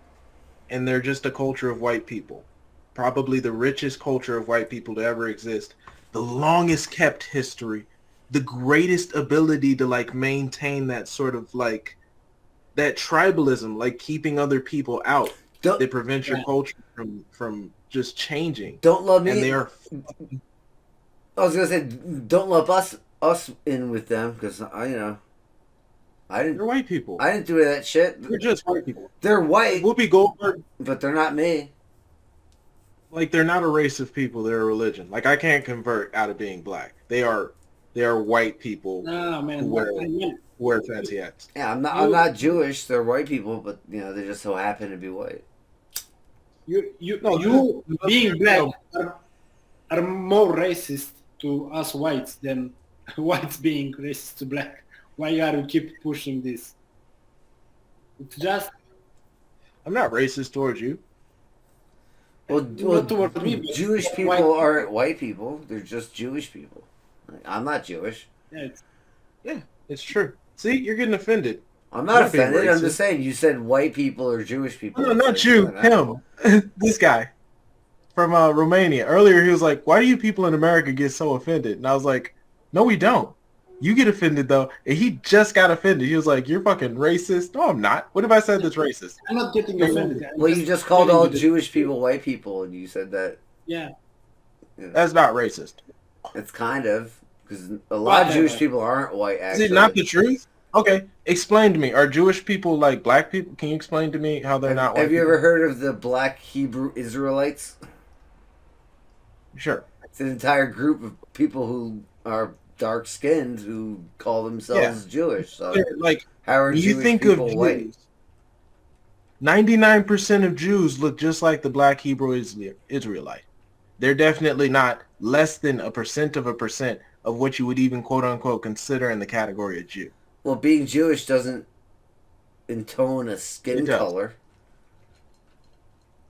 And they're just a culture of white people. Probably the richest culture of white people to ever exist. The longest kept history. The greatest ability to like maintain that sort of like that tribalism, like keeping other people out that prevents your culture from just changing. Don't love me. And they are I was gonna say, don't lump us in with them because I didn't. they're white people. I didn't do any of that shit. They're just white people. They're white, Whoopi Goldberg, but they're not me. like they're not a race of people. They're a religion. Like I can't convert out of being black. They are white people No, man. who wear fancy hats. Yeah, I'm not Jewish. They're white people, but they just so happen to be white. You No, being black are more racist to us whites than whites being racist to black. Why are you keep pushing this? It's just I'm not racist towards you. Well, not towards me, but Jewish white people aren't white people. They're just Jewish people. Like, I'm not Jewish. Yeah, It's true. See, you're getting offended. I'm not You're being offended. I'm racist. just saying you said white people or Jewish people. No, not It's you. like, no. Him. This guy from Romania. Earlier, he was like, "Why do you people in America get so offended?" And I was like, "No, we don't. You get offended though." And he just got offended. He was like, "You're fucking racist." No, I'm not. What have I said that's racist? I'm not getting offended. I'm Well, you just called telling all you that- Jewish people white people, and you said that. Yeah. That's not racist. It's kind of because a lot of Whatever. Jewish people aren't white. Is Actually, it not the truth? Okay, explain to me. Are Jewish people like black people? Can you explain to me how they're not white Have you people? ever heard of the Black Hebrew Israelites? Sure. It's an entire group of people who are dark skinned who call themselves Jewish. So Like, how are when you Jewish think people of white? Jews, 99% of Jews look just like the black Hebrew Israelite. They're definitely not less than a percent of what you would even quote unquote consider in the category of Jew. Well, being Jewish doesn't intone a skin It does. color.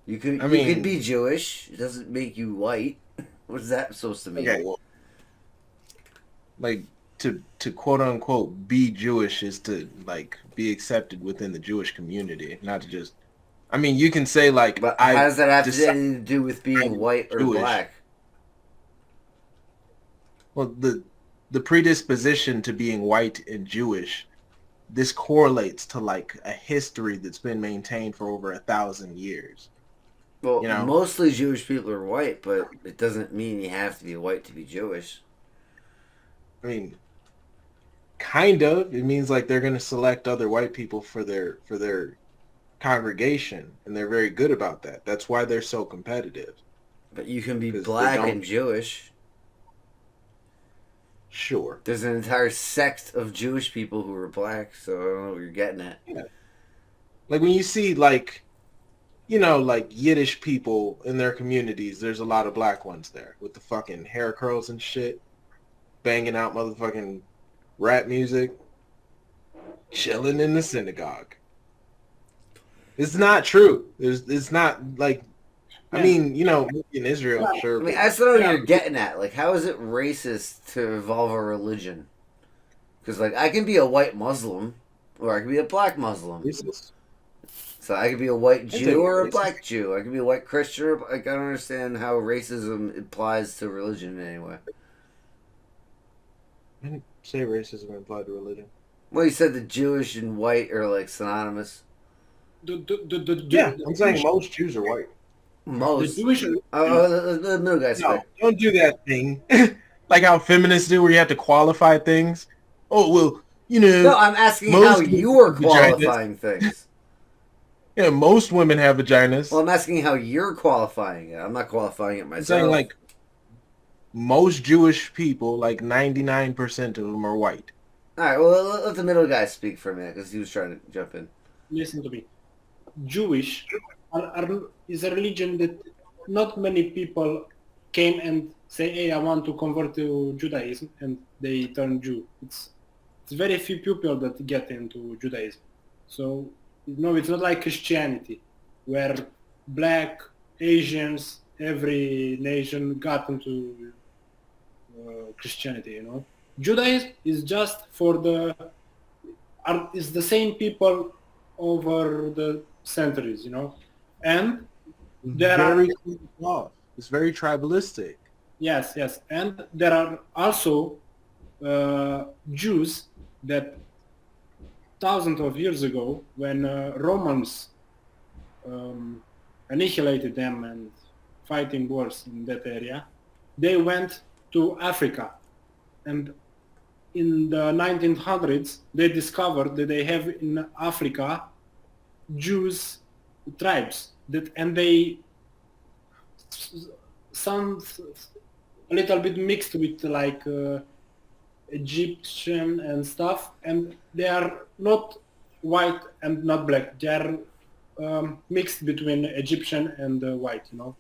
You could I you mean- could be Jewish. It doesn't make you white. What's that supposed to mean? Okay, well, like to quote unquote be Jewish is to like be accepted within the Jewish community, not to just. I mean, you can say like But how does that have decide anything to do with being I'm white or Jewish. black? Well, the predisposition to being white and Jewish, this correlates to like a history that's been maintained for over 1,000 years. Well, You know? mostly Jewish people are white, but it doesn't mean you have to be white to be Jewish. I mean, kind of. It means like they're going to select other white people for their congregation, and they're very good about that. That's why they're so competitive. But you can be 'Cause they black don't- and Jewish. Sure. There's an entire sect of Jewish people who are black, so I don't know what you're getting at. Like when you see like, you know, like Yiddish people in their communities, there's a lot of black ones there with the fucking hair curls and shit, banging out motherfucking rap music, chilling in the synagogue. It's not true. It's not like, I mean, you know, in Israel, sure. I mean, I still don't know what you're getting at. Like, how is it racist to involve a religion? Because, like, I can be a white Muslim, or I can be a black Muslim. Racist. So I could be a white think Jew or a racist. black Jew. I could be a white Christian. Or, like, I don't understand how racism applies to religion in any way. I didn't say racism implied to religion. Well, you said the Jewish and white are, like, synonymous. I'm saying most Jews are white. Most. The Jewish. The middle guy's No, right. don't do that thing. Like how feminists do, where you have to qualify things. Oh well, you know. No, I'm asking most how you're women have vaginas. qualifying things. Yeah, most women have vaginas. Well, I'm asking how you're qualifying it. I'm not qualifying it I'm myself. saying like most Jewish people, like 99% of them are white. All right, well, let the middle guy speak for a minute because he was trying to jump in. Listen to me. Jewish is a religion that not many people came and say, hey, I want to convert to Judaism, and they turn Jew. It's very few people that get into Judaism. So, no, it's not like Christianity, where black, Asians, every nation got into Christianity, you know. Judaism is just for is the same people over the centuries, you know. And there are... It's very tribalistic. Yes, and there are also Jews that thousands of years ago, when Romans annihilated them and fighting wars in that area, they went to Africa, and in the 1900s they discovered that they have in Africa Jews tribes and they some a little bit mixed with like Egyptian and stuff, and they are not white and not black. They are mixed between Egyptian and white, you know.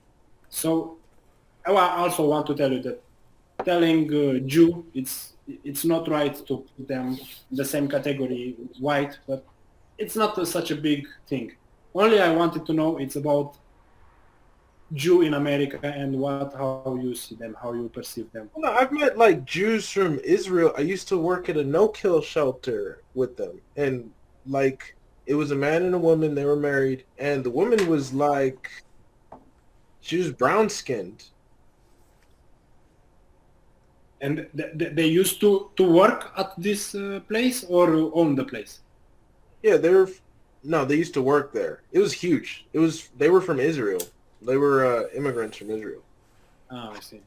So I also want to tell you that telling Jew, it's not right to put them in the same category with white, but it's not such a big thing. Only I wanted to know it's about Jew in America and how you see them, how you perceive them. Well, no, I've met like Jews from Israel. I used to work at a no-kill shelter with them, and like it was a man and a woman. They were married, and the woman was like, she was brown-skinned. And they used to work at this place or own the place? Yeah, they used to work there. It was huge. They were from Israel. They were immigrants from Israel. Oh, I see.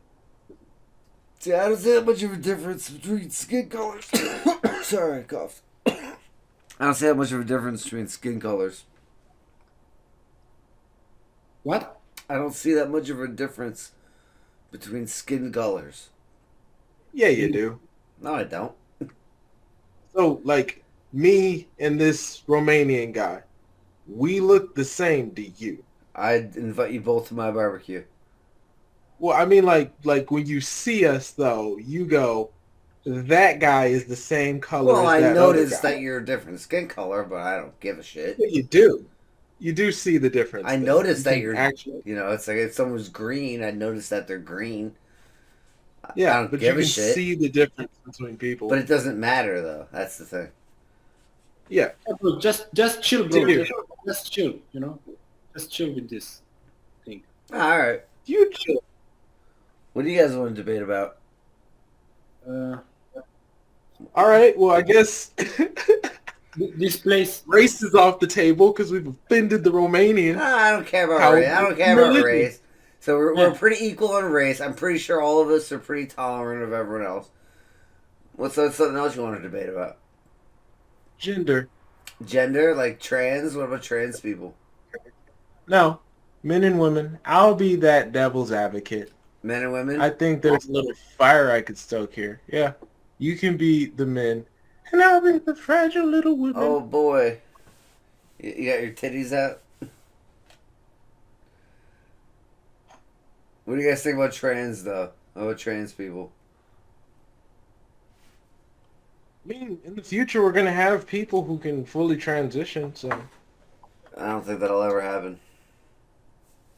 See, I don't see that much of a difference between skin colors. Sorry, I coughed. I don't see that much of a difference between skin colors. What? I don't see that much of a difference between skin colors. Yeah, you do. No, I don't. So, like, me and this Romanian guy, we look the same to you. I'd invite you both to my barbecue. Well, I mean, like when you see us, though, you go, that guy is the same color Well, as I that noticed other guy. that you're a different skin color, but I don't give a shit. Yeah, you do. You do see the difference. I though. noticed You that can you're, actually. you know, it's like if someone's green, I notice that they're green. I Yeah, don't but give you a can shit. see the difference between people. But it doesn't matter though. That's the thing. Yeah. Yeah, bro, just chill, bro. Dude, Just chill, you know? Just chill with this thing. All right. you chill. What do you guys want to debate about? Uh, All right. Well, I guess this place, race is off the table because we've offended the Romanian. I don't care about How race. I don't care about religion. race. So we're Yeah. pretty equal on race. I'm pretty sure all of us are pretty tolerant of everyone else. What's something else you want to debate about? Gender. Gender, like trans. What about trans people? No, men and women. I'll be that devil's advocate. Men and women. I think there's a little fire I could stoke here. Yeah. You can be the men, and I'll be the fragile little woman. Oh boy, you got your titties out. What do you guys think about trans though? About trans people? I mean, in the future, we're going to have people who can fully transition, so I don't think that'll ever happen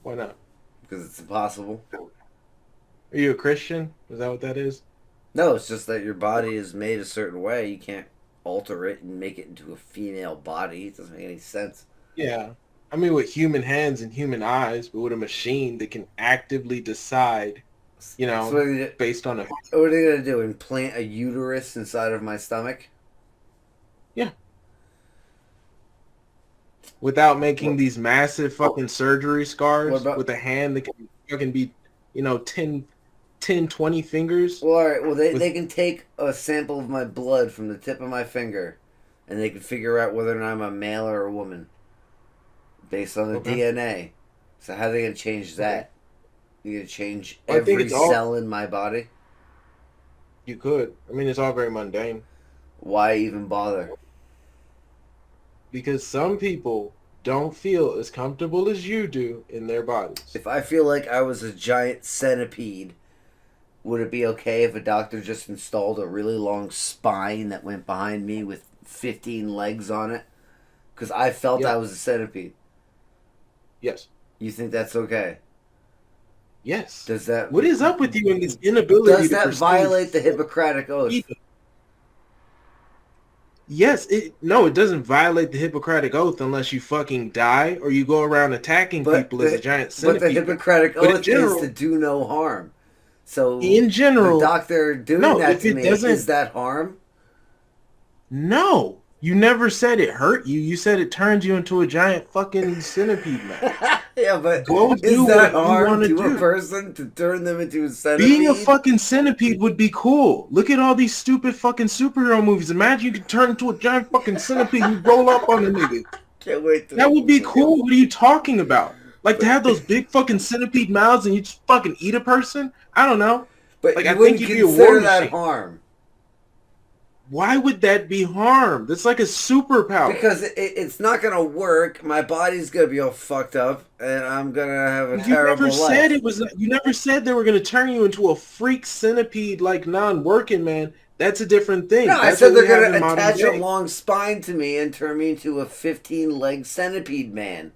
why not? because it's impossible. Are you a Christian? Is that what that is? No, it's just that your body is made a certain way. You can't alter it and make it into a female body. It doesn't make any sense. Yeah. I mean, with human hands and human eyes, but with a machine that can actively decide, you know, So what based on a... are they gonna do? Implant a uterus inside of my stomach? Without making these massive fucking surgery What scars about- with a hand that can fucking be, you know, 10, 20 fingers. Well, all right. Well, they can take a sample of my blood from the tip of my finger, and they can figure out whether or not I'm a male or a woman based on the Okay. DNA. So how are they gonna change that? You gonna change I think every it's all- cell in my body? You could. I mean, it's all very mundane. Why even bother? Because some people don't feel as comfortable as you do in their bodies. If I feel like I was a giant centipede, would it be okay if a doctor just installed a really long spine that went behind me with 15 legs on it? Because I felt Yeah. I was a centipede. Yes. You think that's okay? Yes. Does that... What is up with you and this inability Does to that perceive- violate the Hippocratic Oath? Yes, no, it doesn't violate the Hippocratic Oath unless you fucking die or you go around attacking people as a giant But the centipede. Hippocratic But in Oath general- is to do no harm. So In general, the doctor doing no, that if to it me, doesn't- is that harm? no. You never said it hurt you. You said it turned you into a giant fucking centipede, man. Yeah, but Go do is what that you harm wanna to a do. person to turn them into a centipede? Being a fucking centipede would be cool. Look at all these stupid fucking superhero movies. Imagine you could turn into a giant fucking centipede and you roll up on a nigga. Can't wait. That would be cool. What are you talking about? Like to have those big fucking centipede mouths and you just fucking eat a person? I don't know. But Like, you I think wouldn't you'd be a war consider that machine. harm. Why would that be harm? That's like a superpower. Because it's not going to work. My body's going to be all fucked up, and I'm going to have a you terrible never life. said it was. You never said they were going to turn you into a freak centipede like non-working man. That's a different thing. No, I That's said what we they're have going in to modern attach a day. long spine to me and turn me into a 15-leg centipede man.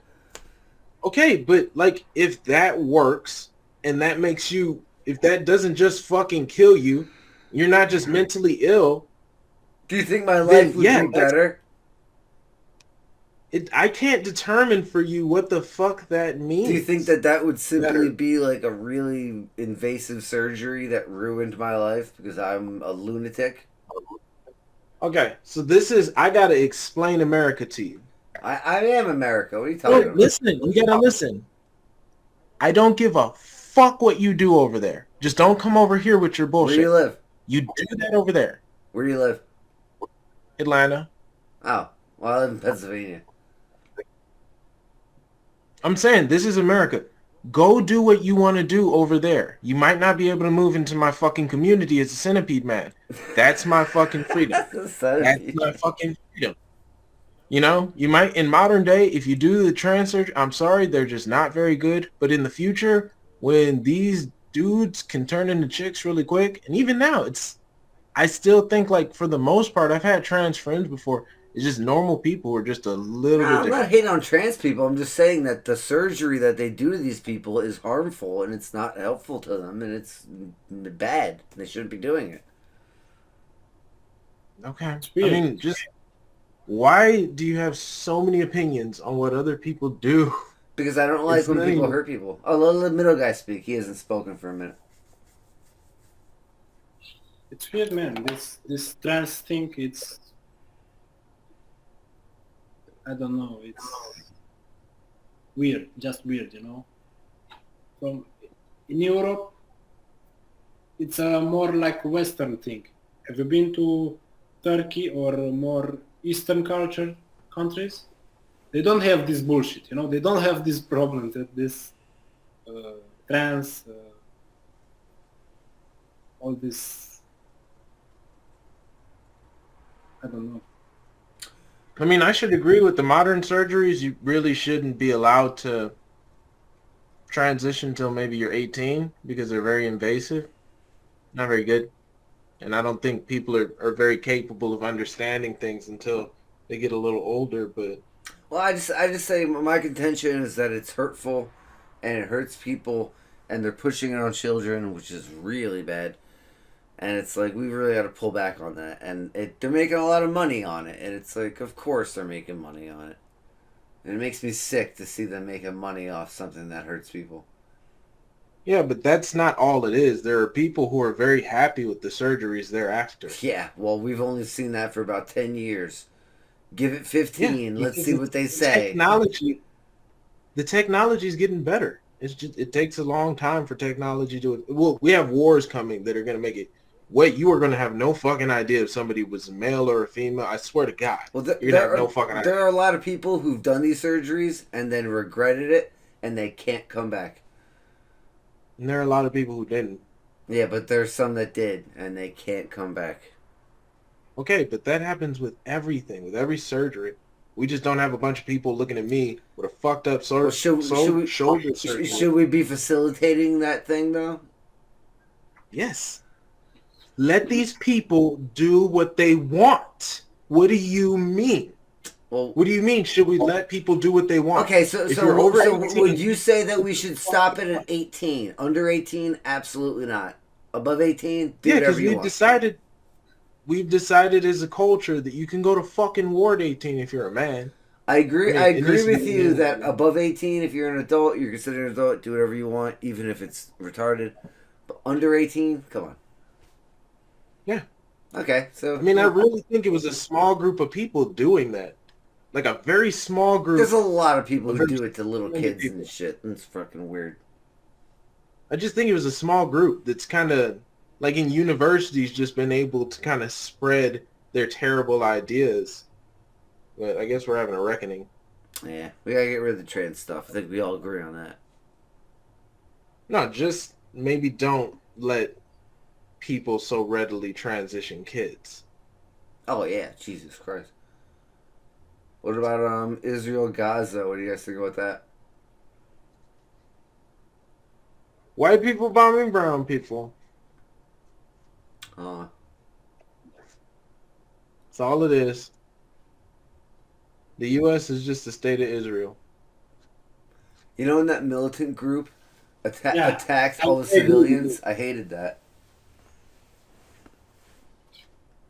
Okay, but like if that works and that makes you, if that doesn't just fucking kill you, you're not just mentally ill. Do you think my life Then, would yeah, be better? I can't determine for you what the fuck that means. Do you think that would simply Better. be like a really invasive surgery that ruined my life because I'm a lunatic? Okay, so this is, I gotta explain America to you. I am America. What are you talking No, about? listen, you gotta listen. I don't give a fuck what you do over there. Just don't come over here with your Where bullshit. do you live? You do that over there. Where do you live? Atlanta. Oh, well, I live in Pennsylvania. I'm saying this is America. Go do what you want to do over there. You might not be able to move into my fucking community as a centipede man. That's my fucking freedom. That's my fucking freedom. You know, you might, in modern day, if you do the trans surgery, I'm sorry, they're just not very good. But in the future, when these dudes can turn into chicks really quick, and even now, I still think, like, for the most part, I've had trans friends before, It's just normal people who are just a little bit I'm not different. hating on trans people. I'm just saying that the surgery that they do to these people is harmful and it's not helpful to them and it's bad. They shouldn't be doing it. Okay. It's I weird. mean, just why do you have so many opinions on what other people do? Because I don't like It's when not people even- hurt people. Oh, let the middle guy speak. He hasn't spoken for a minute. It's weird, man. This trans thing, it's, I don't know, it's weird, just weird, you know. From in Europe, it's a more like Western thing. Have you been to Turkey or more Eastern culture countries? They don't have this bullshit, you know. They don't have this problem that this trans, all this, I don't know. I mean, I should agree with the modern surgeries. You really shouldn't be allowed to transition until maybe you're 18 because they're very invasive. Not very good. And I don't think people are very capable of understanding things until they get a little older. But Well, I just say my contention is that it's hurtful, and it hurts people, and they're pushing it on children, which is really bad. And it's like we really got to pull back on that. And they're making a lot of money on it, and it's like, of course they're making money on it. And it makes me sick to see them making money off something that hurts people. yeah, but that's not all it is. There are people who are very happy with the surgeries thereafter. Yeah, well, we've only seen that for about 10 years. Give it 15. Let's because see what they say. The technology is getting better. It's just it takes a long time for technology to. Well, we have wars coming that are going to make it. Wait, you are going to have no fucking idea if somebody was a male or a female. I swear to God, Well, you're going to have no fucking idea. there are a lot of people who've done these surgeries and then regretted it, and they can't come back. And there are a lot of people who didn't. Yeah, but there's some that did, and they can't come back. Okay, but that happens with everything, with every surgery. We just don't have a bunch of people looking at me with a fucked up Well, shoulder surgery. should we be facilitating that thing, though? Yes. Let these people do what they want. What do you mean? Well, What do you mean? Should we let people do what they want? okay, so If so, you're over so 18, would you say that we should stop it at 18? Under 18, absolutely not. Above 18, do yeah, whatever because you want. we've decided as a culture that you can go to fucking war at 18 if you're a man. I agree. I mean, I it agree needs to with be you legal. that above 18, if you're an adult, you're considered an adult. Do whatever you want, even if it's retarded. But under 18, come on. Yeah. Okay, so I mean, I really think it was a small group of people doing that. Like a very small group. there's a lot of people who There's do it to little many kids people. and shit. It's fucking weird. I just think it was a small group that's kind of, like in universities, just been able to kind of spread their terrible ideas. But I guess we're having a reckoning. Yeah, we gotta get rid of the trans stuff. I think we all agree on that. No, just maybe don't let people so readily transition kids. Oh yeah, Jesus Christ. What about Israel, Gaza? What do you guys think about that? White people bombing brown people. Uh, That's all it is. The U.S. is just the state of Israel. you know, when that militant group Yeah, attacked I all the agree with civilians, I hated that.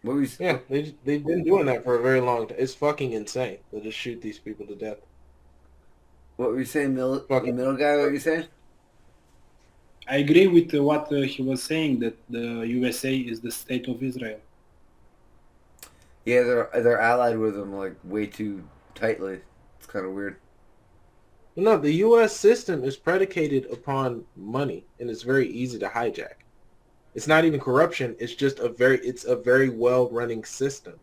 What were you? Yeah, they've been doing that for a very long time. It's fucking insane. They'll just shoot these people to death. What were you saying, Fuck it. middle guy? What were you saying? I agree with what he was saying, that the USA is the state of Israel. Yeah, they're allied with them like way too tightly. It's kind of weird. No, the U.S. system is predicated upon money, and it's very easy to hijack. It's not even corruption. It's just it's a very well-running system.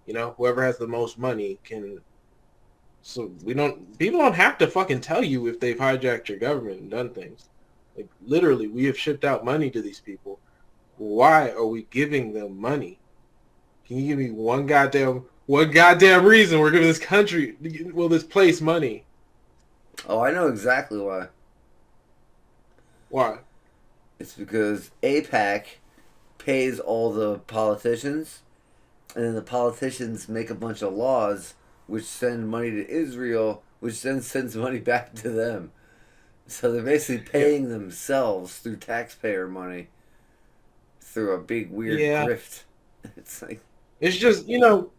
You know, whoever has the most money can. So people don't have to fucking tell you if they've hijacked your government and done things. Like literally, we have shipped out money to these people. Why are we giving them money? Can you give me one goddamn reason we're giving this place money? Oh, I know exactly why. Why? It's because APAC pays all the politicians, and then the politicians make a bunch of laws which send money to Israel, which then sends money back to them. So they're basically paying themselves through taxpayer money through a big weird grift. It's like, it's just, you know,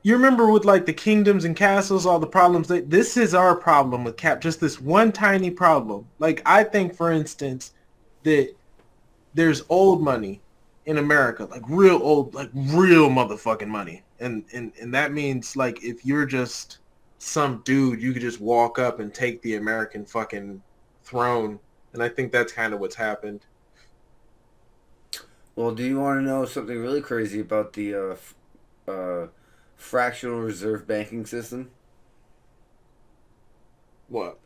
you remember with like the kingdoms and castles, all the problems. This is our problem with cap. Just this one tiny problem. Like I think, for instance, that there's old money in America, like real old, like real motherfucking money, and that means like if you're just some dude, you could just walk up and take the American fucking throne, and I think that's kind of what's happened. well, do you want to know something really crazy about the fractional reserve banking system? What?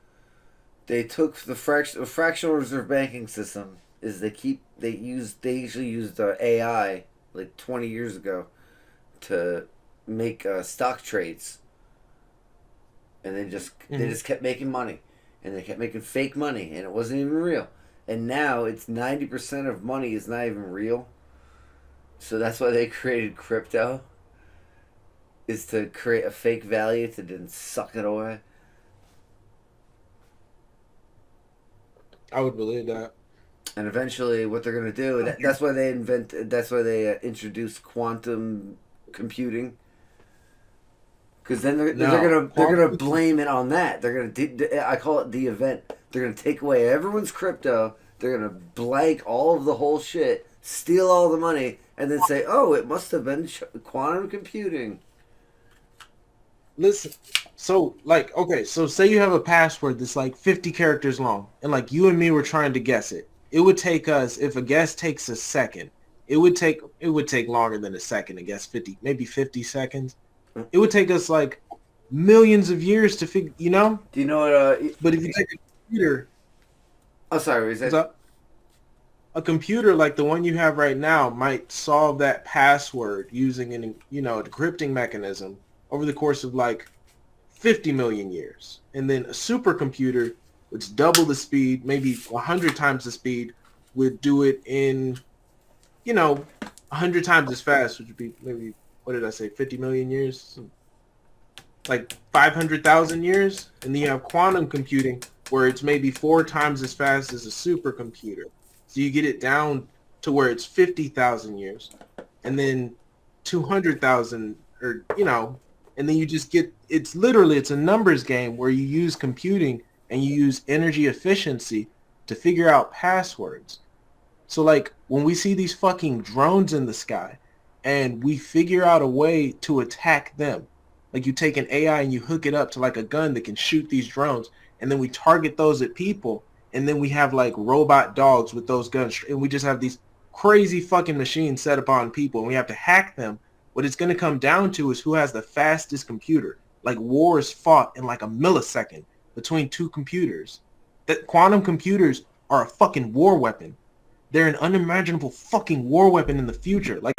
They took the fractional reserve banking system is they usually used AI like 20 years ago to make stock trades, and they just kept making money, and they kept making fake money, and it wasn't even real. And now it's 90% of money is not even real. So that's why they created crypto, is to create a fake value to then suck it away. I would believe that. And eventually, what they're gonna do, that's why they introduced quantum computing. Because then they're gonna blame it on that. They're gonna I call it the event. They're gonna take away everyone's crypto. They're gonna blank all of the whole shit, steal all the money, and then say, "Oh, it must have been quantum computing." Listen, so like, okay, so say you have a password that's like 50 characters long, and like you and me were trying to guess it. It would take us, if a guess takes a second, it would take longer than a second to guess 50 seconds. It would take us like millions of years to figure, you know? Do you know what? But if you take a computer, Oh, sorry, what is that? a computer like the one you have right now might solve that password using a decrypting mechanism over the course of like 50 million years. And then a supercomputer, which double the speed, maybe 100 times the speed, would do it in, 100 times as fast, which would be maybe, what did I say, 50 million years? Like 500,000 years. And then you have quantum computing, where it's maybe 4 times as fast as a supercomputer. So you get it down to where it's 50,000 years. And then 200,000, or, and then you just get, it's a numbers game where you use computing and you use energy efficiency to figure out passwords. So like when we see these fucking drones in the sky and we figure out a way to attack them, like you take an AI and you hook it up to like a gun that can shoot these drones, and then we target those at people, and then we have like robot dogs with those guns, and we just have these crazy fucking machines set upon people, and we have to hack them. What it's going to come down to is who has the fastest computer. Like wars fought in like a millisecond between two computers. That quantum computers are a fucking war weapon. They're an unimaginable fucking war weapon in the future. Like